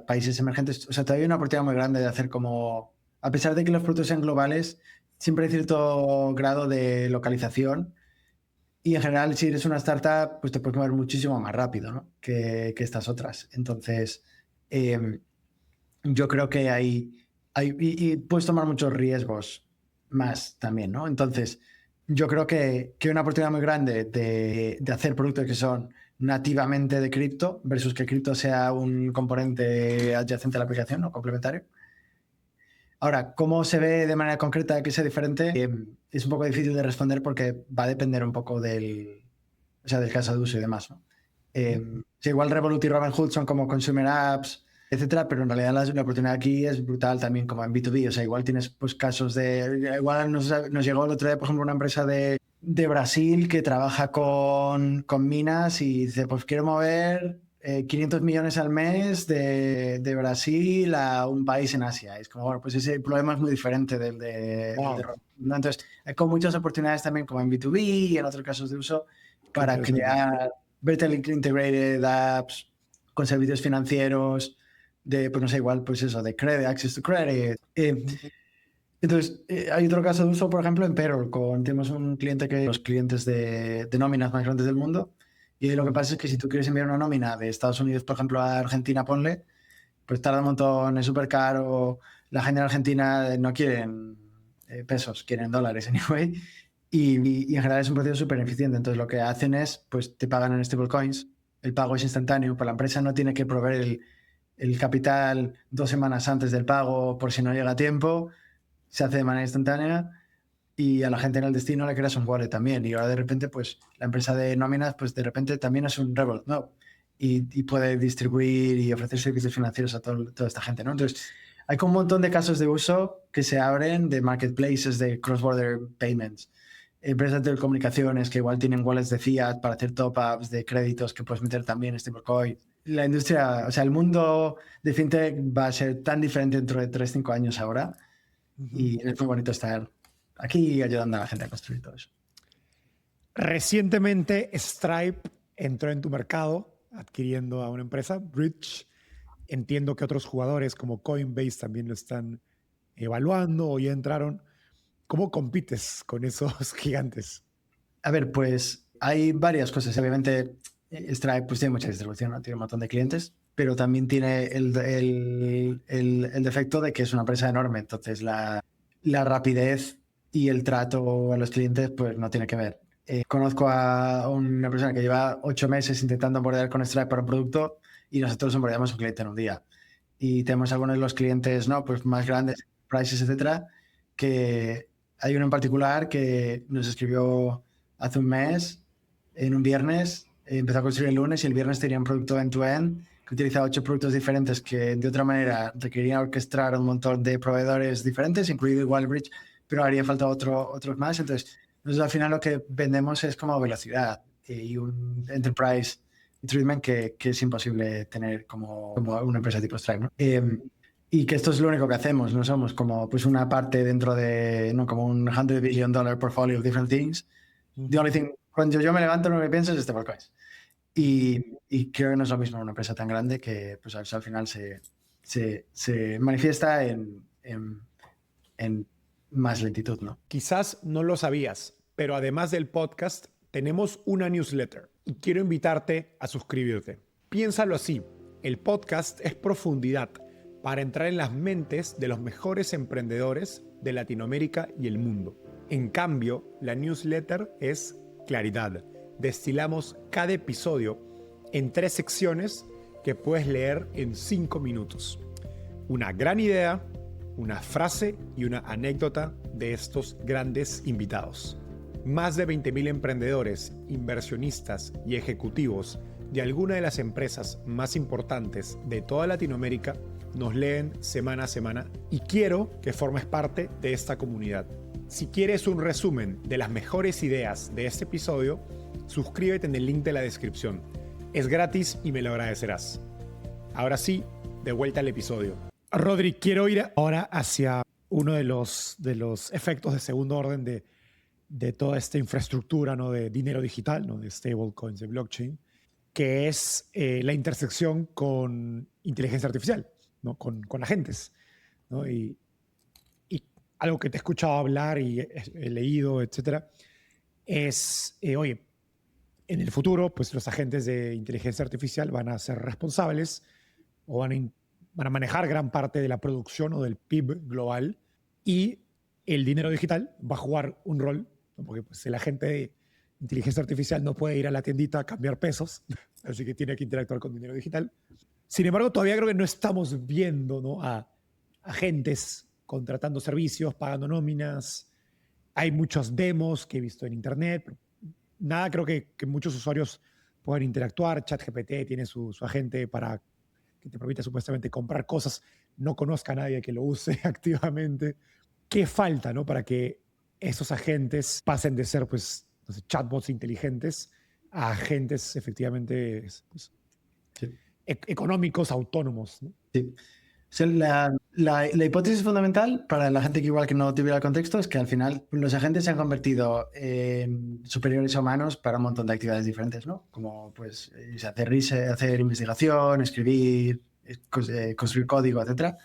países emergentes, o sea, todavía hay una oportunidad muy grande de hacer como, a pesar de que los productos sean globales, siempre hay cierto grado de localización y en general si eres una startup, pues te puedes mover muchísimo más rápido, ¿no? que estas otras. Entonces, yo creo que y puedes tomar muchos riesgos más también, ¿no? Entonces, yo creo que una oportunidad muy grande de hacer productos que son nativamente de cripto versus que cripto sea un componente adyacente a la aplicación o complementario. Ahora, ¿cómo se ve de manera concreta que sea diferente? Es un poco difícil de responder porque va a depender un poco del caso de uso y demás, ¿no? Igual Revolut y Robinhood son como consumer apps, etcétera, pero en realidad la oportunidad aquí es brutal también como en B2B, o sea, igual tienes pues casos igual nos llegó el otro día, por ejemplo, una empresa de Brasil que trabaja con minas y dice, pues quiero mover 500 millones al mes de Brasil a un país en Asia. Es como, bueno, pues ese problema es muy diferente del de ¿no? Entonces, hay como muchas oportunidades también como en B2B y en otros casos de uso para crear vertically integrated apps con servicios financieros pues no sé, igual, pues eso, de credit, access to credit. Entonces, hay otro caso de uso, por ejemplo, en Payroll. Tenemos un cliente que es los clientes de nóminas más grandes del mundo. Y lo que pasa es que si tú quieres enviar una nómina de Estados Unidos, por ejemplo, a Argentina, ponle, pues tarda un montón, es súper caro. La gente en Argentina no quieren pesos, quieren dólares, anyway. Y en general es un proceso súper eficiente. Entonces, lo que hacen es, pues te pagan en stablecoins, el pago es instantáneo, pues la empresa no tiene que proveer el capital 2 semanas antes del pago por si no llega a tiempo, se hace de manera instantánea y a la gente en el destino le creas un wallet también. Y ahora de repente, pues la empresa de nóminas, pues de repente también es un Revolut, ¿no? Y puede distribuir y ofrecer servicios financieros a toda esta gente, ¿no? Entonces, hay como un montón de casos de uso que se abren de marketplaces, de cross-border payments. Empresas de telecomunicaciones que igual tienen wallets de fiat para hacer top-ups de créditos que puedes meter también en stablecoin. La industria, o sea, el mundo de fintech va a ser tan diferente dentro de 3-5 años ahora y es muy bonito estar aquí ayudando a la gente a construir todo eso. Recientemente Stripe entró en tu mercado adquiriendo a una empresa, Bridge. Entiendo que otros jugadores como Coinbase también lo están evaluando o ya entraron. ¿Cómo compites con esos gigantes? A ver, pues hay varias cosas. Obviamente Stripe pues, tiene mucha distribución, ¿no? Tiene un montón de clientes, pero también tiene el defecto de que es una empresa enorme. Entonces la rapidez y el trato a los clientes pues no tiene que ver. Conozco a una persona que lleva 8 meses intentando abordar con Stripe para un producto y nosotros abordamos un cliente en un día. Y tenemos algunos de los clientes, ¿no? Pues más grandes, prices, etcétera, que hay uno en particular que nos escribió hace un mes, en un viernes, empezó a construir el lunes y el viernes tenía un producto end-to-end que utiliza 8 productos diferentes que de otra manera requerían orquestar un montón de proveedores diferentes, incluido igual Bridge, pero haría falta otros más. Entonces, nosotros al final lo que vendemos es como velocidad y un enterprise treatment que es imposible tener como una empresa tipo Stripe, ¿no? Y que esto es lo único que hacemos, no somos como pues una parte dentro de, no como un $100 billion portfolio of different things. The only thing, cuando yo me levanto lo que pienso es stablecoins. Y creo que no es lo mismo una empresa tan grande que pues al final se manifiesta en en más lentitud, ¿no? Quizás no lo sabías, pero además del podcast, tenemos una newsletter y quiero invitarte a suscribirte. Piénsalo así, el podcast es profundidad para entrar en las mentes de los mejores emprendedores de Latinoamérica y el mundo. En cambio, la newsletter es claridad. Destilamos cada episodio en 3 secciones que puedes leer en 5 minutos. Una gran idea, una frase y una anécdota de estos grandes invitados. Más de 20.000 emprendedores, inversionistas y ejecutivos de alguna de las empresas más importantes de toda Latinoamérica nos leen semana a semana y quiero que formes parte de esta comunidad. Si quieres un resumen de las mejores ideas de este episodio, suscríbete en el link de la descripción. Es gratis y me lo agradecerás. Ahora sí, de vuelta al episodio. Rodri, quiero ir ahora hacia uno de los efectos de segundo orden de toda esta infraestructura, ¿no? De dinero digital, ¿no? De stablecoins, de blockchain, que es la intersección con inteligencia artificial, ¿no? Con agentes, ¿no? Y algo que te he escuchado hablar y he leído, etcétera, es, oye, en el futuro, pues los agentes de inteligencia artificial van a ser responsables o van a manejar gran parte de la producción o del PIB global, y el dinero digital va a jugar un rol, ¿no? Porque pues, el agente de inteligencia artificial no puede ir a la tiendita a cambiar pesos, así que tiene que interactuar con dinero digital. Sin embargo, todavía creo que no estamos viendo, ¿no? A agentes contratando servicios, pagando nóminas. Hay muchos demos que he visto en internet, pero nada, creo que muchos usuarios puedan interactuar. ChatGPT tiene su agente para que te permite supuestamente comprar cosas. No conozca a nadie que lo use activamente. ¿Qué falta, ¿no? Para que esos agentes pasen de ser, pues, no sé, chatbots inteligentes a agentes efectivamente, pues, Sí. económicos, autónomos, ¿no? Sí. O sea, la hipótesis fundamental para la gente que igual que no tuviera el contexto es que al final los agentes se han convertido en superiores a humanos para un montón de actividades diferentes, ¿no? Como pues hacer investigación, escribir, construir código, etcétera,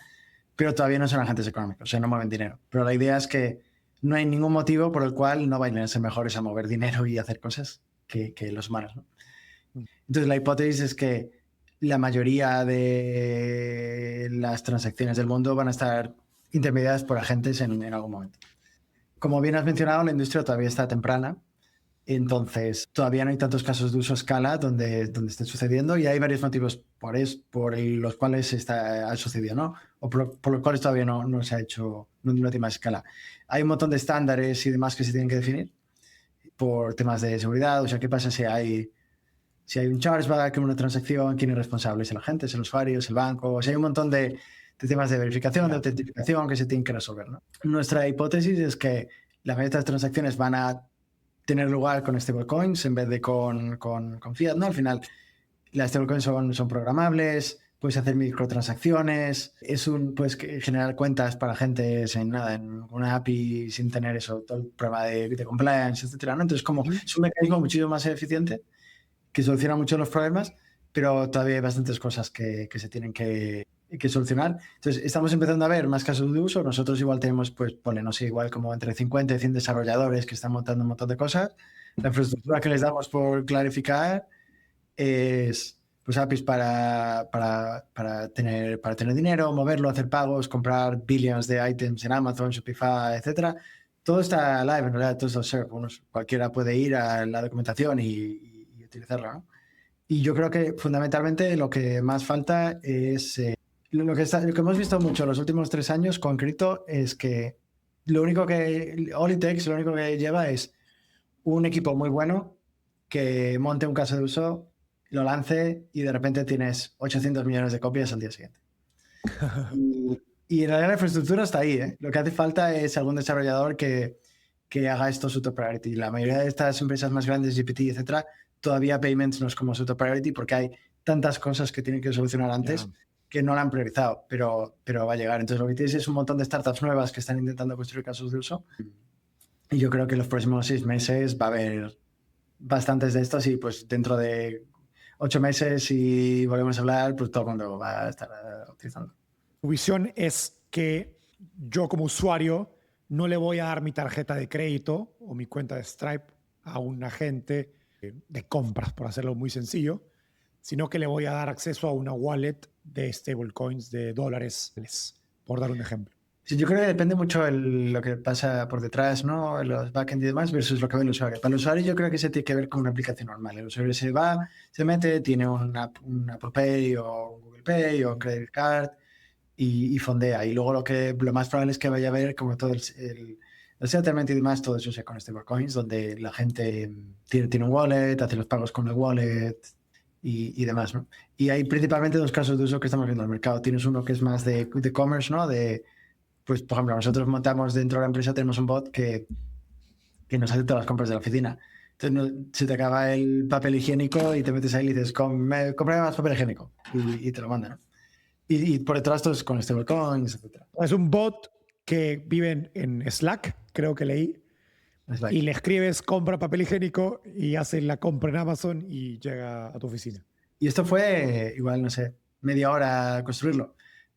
pero todavía no son agentes económicos, o sea, no mueven dinero. Pero la idea es que no hay ningún motivo por el cual no vayan a ser mejores a mover dinero y hacer cosas que los humanos, ¿no? Entonces la hipótesis es que la mayoría de las transacciones del mundo van a estar intermediadas por agentes en algún momento. Como bien has mencionado, la industria todavía está temprana, entonces todavía no hay tantos casos de uso a escala donde esté sucediendo, y hay varios motivos por los cuales ha sucedido, ¿no? O por los cuales todavía no se ha hecho, no tiene más escala. Hay un montón de estándares y demás que se tienen que definir por temas de seguridad. O sea, ¿qué pasa si hay un chargeback en una transacción? ¿Quién es responsable? ¿Es el agente? ¿Es el usuario? ¿Es el banco? O sea, hay un montón de temas de verificación, de autentificación que se tienen que resolver, ¿no? Nuestra hipótesis es que la mayoría de estas transacciones van a tener lugar con stablecoins en vez de con fiat, ¿no? Al final, las stablecoins son programables, puedes hacer microtransacciones, puedes generar cuentas para agentes en una API sin tener todo el problema de compliance, etcétera, ¿no? Entonces, es un mecanismo muchísimo más eficiente que soluciona mucho los problemas, pero todavía hay bastantes cosas que se tienen que solucionar. Entonces, estamos empezando a ver más casos de uso. Nosotros igual tenemos, pues, no sé, igual como entre 50 y 100 desarrolladores que están montando un montón de cosas. La infraestructura que les damos por clarificar es pues APIs para tener dinero, moverlo, hacer pagos, comprar billions de items en Amazon, Shopify, etcétera. Todo está live, en realidad, todo está cualquiera puede ir a la documentación y utilizarla, ¿no? Y yo creo que fundamentalmente lo que más falta es lo que hemos visto mucho en los últimos 3 años con cripto, es que all it takes, lo único que lleva es un equipo muy bueno que monte un caso de uso, lo lance y de repente tienes 800 millones de copias al día siguiente. Y en realidad la infraestructura está ahí, ¿eh? Lo que hace falta es algún desarrollador que haga esto su top priority. La mayoría de estas empresas más grandes, GPT, etcétera, todavía Payments no es como su top priority porque hay tantas cosas que tienen que solucionar antes que no la han priorizado, pero va a llegar. Entonces lo que tienes es un montón de startups nuevas que están intentando construir casos de uso, y yo creo que en los próximos 6 meses va a haber bastantes de estos, y pues dentro de 8 meses, si volvemos a hablar, pues todo el mundo va a estar utilizando. Tu visión es que yo como usuario no le voy a dar mi tarjeta de crédito o mi cuenta de Stripe a un agente de compras, por hacerlo muy sencillo, sino que le voy a dar acceso a una wallet de stablecoins de dólares, por dar un ejemplo. Sí, yo creo que depende mucho lo que pasa por detrás, ¿no? Los backend y demás versus lo que ve el usuario. Para el usuario yo creo que se tiene que ver con una aplicación normal. El usuario se va, se mete, tiene un Apple Pay o un Google Pay o un Credit Card y fondea. Y luego lo más probable es que vaya a ver como todo el settlement y demás, todo eso se con stablecoins, donde la gente tiene un wallet, hace los pagos con el wallet y demás, ¿no? Y hay principalmente dos casos de uso que estamos viendo en el mercado. Tienes uno que es más de commerce, ¿no? Pues, por ejemplo, nosotros montamos dentro de la empresa, tenemos un bot que nos hace todas las compras de la oficina. Entonces, se te acaba el papel higiénico y te metes ahí y dices, cómprame más papel higiénico. Y te lo mandan, ¿no? Y por detrás todos con stablecoins, etc. Es un bot que vive en Slack, creo que leí, y le escribes compra papel higiénico y hace la compra en Amazon y llega a tu oficina. Y esto fue igual, no sé, media hora construirlo,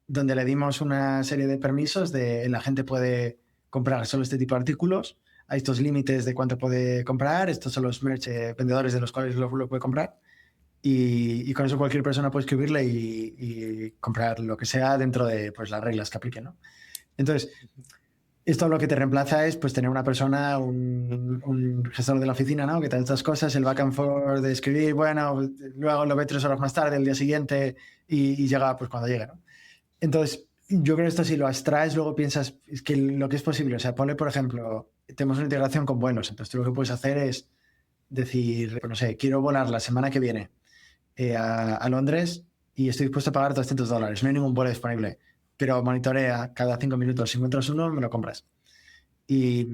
donde le dimos una serie de permisos de la gente puede comprar solo este tipo de artículos, hay estos límites de cuánto puede comprar, estos son los vendedores de los cuales lo puede comprar, y con eso cualquier persona puede escribirle y comprar lo que sea dentro de pues, las reglas que apliquen, ¿no? Entonces, esto lo que te reemplaza es pues tener una persona, un gestor de la oficina, ¿no? Que te hace estas cosas, el back and forth de escribir, bueno, luego lo ve 3 horas más tarde, el día siguiente, y llega pues cuando llega, ¿no? Entonces, yo creo que esto si lo abstraes, luego piensas es que lo que es posible, o sea, ponle, por ejemplo, tenemos una integración con vuelos, entonces tú lo que puedes hacer es decir, pues, no sé, quiero volar la semana que viene a Londres y estoy dispuesto a pagar $200, no hay ningún vuelo disponible, pero monitorea cada 5 minutos, si encuentras uno, me lo compras. Y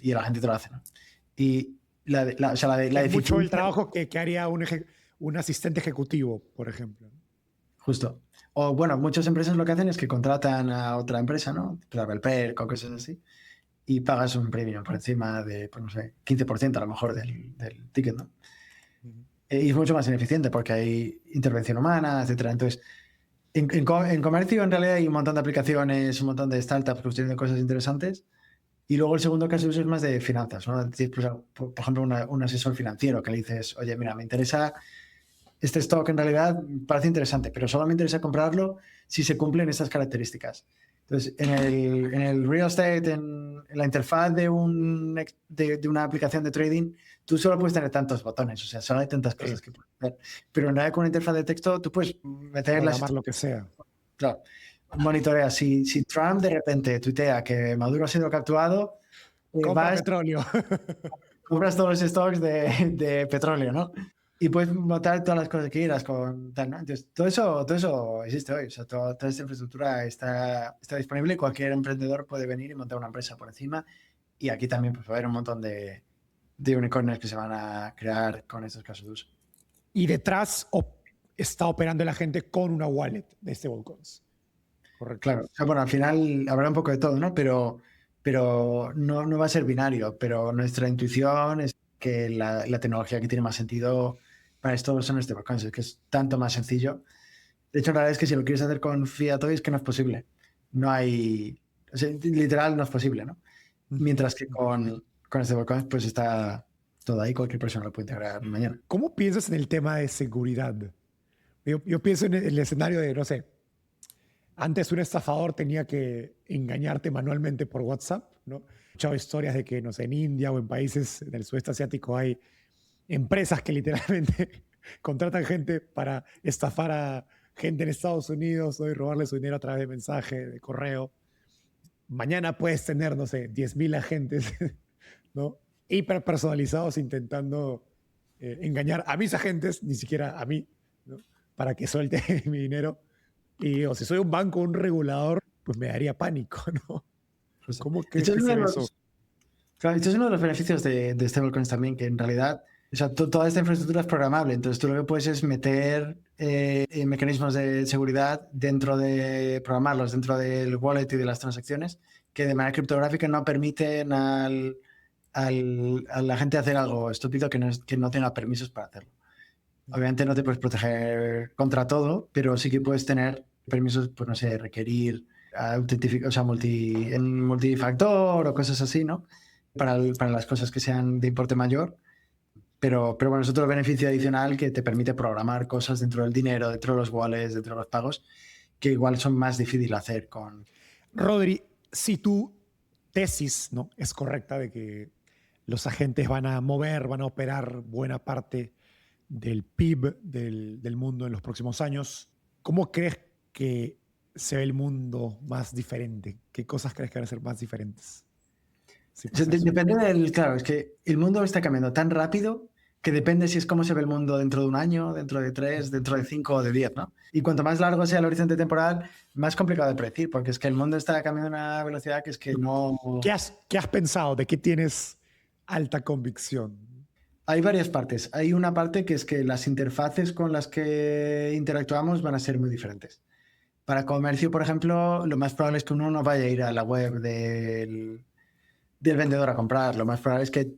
la gente te lo hace, ¿no? Y es mucho el trabajo que haría un asistente ejecutivo, por ejemplo. Justo. O bueno, muchas empresas lo que hacen es que contratan a otra empresa, ¿no? Travel Perk o cosas así, y pagas un premium por encima de, pues no sé, 15% a lo mejor del ticket, ¿no? Y es mucho más ineficiente porque hay intervención humana, etcétera. Entonces, en comercio en realidad hay un montón de aplicaciones, un montón de startups que tienen cosas interesantes. Y luego el segundo caso de uso es más de finanzas, ¿no? Es decir, pues, por ejemplo, un asesor financiero que le dices, oye, mira, me interesa este stock en realidad, parece interesante, pero solo me interesa comprarlo si se cumplen estas características. Entonces, en el real estate, en la interfaz de una aplicación de trading, tú solo puedes tener tantos botones, o sea, solo hay tantas cosas que puedes hacer. Pero en realidad con una interfaz de texto tú puedes meter llamar lo que sea. Claro, monitorea. Si Trump de repente tuitea que Maduro ha sido capturado, compra petróleo. Compras todos los stocks de petróleo, ¿no? Y puedes montar todas las cosas que quieras con tal, ¿no? Entonces, todo eso existe hoy. O sea, toda esta infraestructura está disponible y cualquier emprendedor puede venir y montar una empresa por encima. Y aquí también pues, va a haber un montón de unicornios que se van a crear con estos casos de uso. Y detrás está operando la gente con una wallet de stablecoins. Correcto. Claro. O sea, bueno, al final habrá un poco de todo, ¿no? Pero no va a ser binario. Pero nuestra intuición es que la tecnología que tiene más sentido para esto son stablecoins, es que es tanto más sencillo. De hecho, la verdad es que si lo quieres hacer con fiat hoy es que no es posible. No hay, o sea, literal no es posible, ¿no? Mientras que con stablecoins pues está todo ahí, cualquier persona lo puede integrar mañana. ¿Cómo piensas en el tema de seguridad? Yo pienso en el escenario de, no sé, antes un estafador tenía que engañarte manualmente por WhatsApp, ¿no? He escuchado historias de que, no sé, en India o en países del sudeste asiático hay empresas que literalmente contratan gente para estafar a gente en Estados Unidos, ¿no? Y robarle su dinero a través de mensaje, de correo. Mañana puedes tener, no sé, 10,000 agentes, ¿no? Hiper personalizados intentando engañar a mis agentes, ni siquiera a mí, ¿no? Para que suelte mi dinero. Y o si soy un banco, un regulador, pues me daría pánico, ¿no? ¿Cómo crees que sea eso? Claro, esto es uno de los beneficios de stablecoins también, que en realidad, o sea, toda esta infraestructura es programable, entonces tú lo que puedes es meter mecanismos de seguridad dentro de programarlos, dentro del wallet y de las transacciones, que de manera criptográfica no permiten a la gente hacer algo estúpido que no tenga permisos para hacerlo. Obviamente no te puedes proteger contra todo, pero sí que puedes tener permisos, pues no sé, requerir o sea, en multifactor o cosas así, ¿no? Para las cosas que sean de importe mayor. Pero bueno, es otro beneficio adicional que te permite programar cosas dentro del dinero, dentro de los wallets, dentro de los pagos, que igual son más difíciles de hacer con... Rodri, si tu tesis, ¿no?, es correcta de que los agentes van a operar buena parte del PIB del mundo en los próximos años, ¿cómo crees que se ve el mundo más diferente? ¿Qué cosas crees que van a ser más diferentes? Si pasa eso. Depende del... Claro, es que el mundo está cambiando tan rápido que depende si es cómo se ve el mundo dentro de un año, dentro de 3, dentro de 5 o de 10, ¿no? Y cuanto más largo sea el horizonte temporal, más complicado de predecir, porque es que el mundo está cambiando a una velocidad que es que no... ¿Qué has pensado? ¿De qué tienes alta convicción? Hay varias partes. Hay una parte que es que las interfaces con las que interactuamos van a ser muy diferentes. Para comercio, por ejemplo, lo más probable es que uno no vaya a ir a la web del vendedor a comprar. Lo más probable es que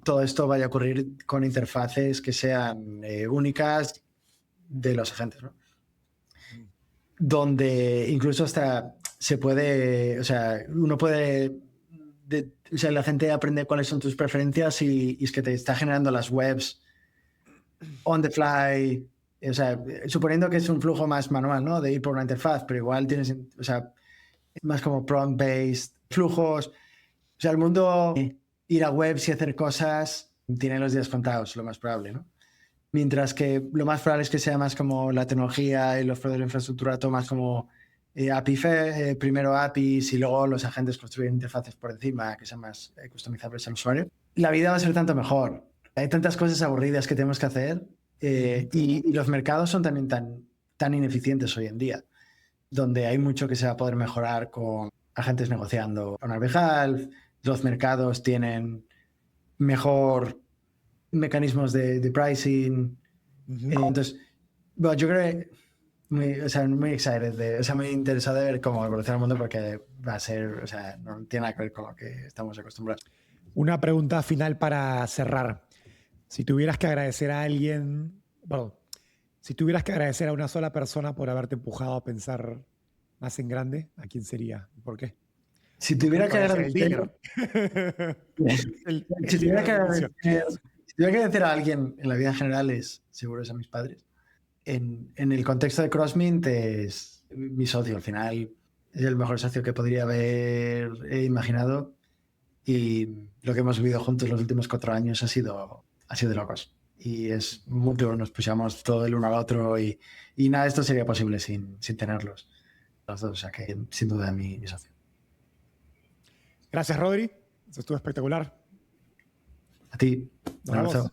todo esto vaya a ocurrir con interfaces que sean únicas de los agentes, ¿no? Donde incluso hasta se puede, o sea, uno puede, o sea, la gente aprende cuáles son tus preferencias y es que te está generando las webs on the fly, o sea, suponiendo que es un flujo más manual, ¿no? De ir por una interfaz, pero igual tienes, o sea, más como prompt-based, flujos, o sea, el mundo, ir a webs y hacer cosas, tiene los días contados, lo más probable, ¿no? Mientras que lo más probable es que sea más como la tecnología y los proveedores de infraestructura, todo más como primero APIs y luego los agentes construyen interfaces por encima que sean más customizables al usuario. La vida va a ser tanto mejor. Hay tantas cosas aburridas que tenemos que hacer y los mercados son también tan ineficientes hoy en día, donde hay mucho que se va a poder mejorar con agentes negociando on our behalf. Los mercados tienen mejor mecanismos de pricing. Entonces, bueno, yo creo que muy excited, muy interesado de ver cómo evoluciona el mundo porque va a ser, o sea, no tiene nada que ver con lo que estamos acostumbrados. Una pregunta final para cerrar. Si tuvieras que agradecer a alguien, bueno, si tuvieras que agradecer a una sola persona por haberte empujado a pensar más en grande, ¿a quién sería? ¿Y por qué? Si tuviera que El dealer. Si tuviera que dealer de inicio. si tuviera que agradecer a alguien en la vida en general, seguro es a mis padres. En el contexto de CrossMint es mi socio. Al final es el mejor socio que podría haber imaginado y lo que hemos vivido juntos los últimos 4 años ha sido de locos. Y es mutuo, nos pusimos todo el uno al otro y nada de esto sería posible sin tenerlos los dos. O sea que sin duda mi socio. Gracias, Rodri. Eso estuvo espectacular. A ti. Nos vemos.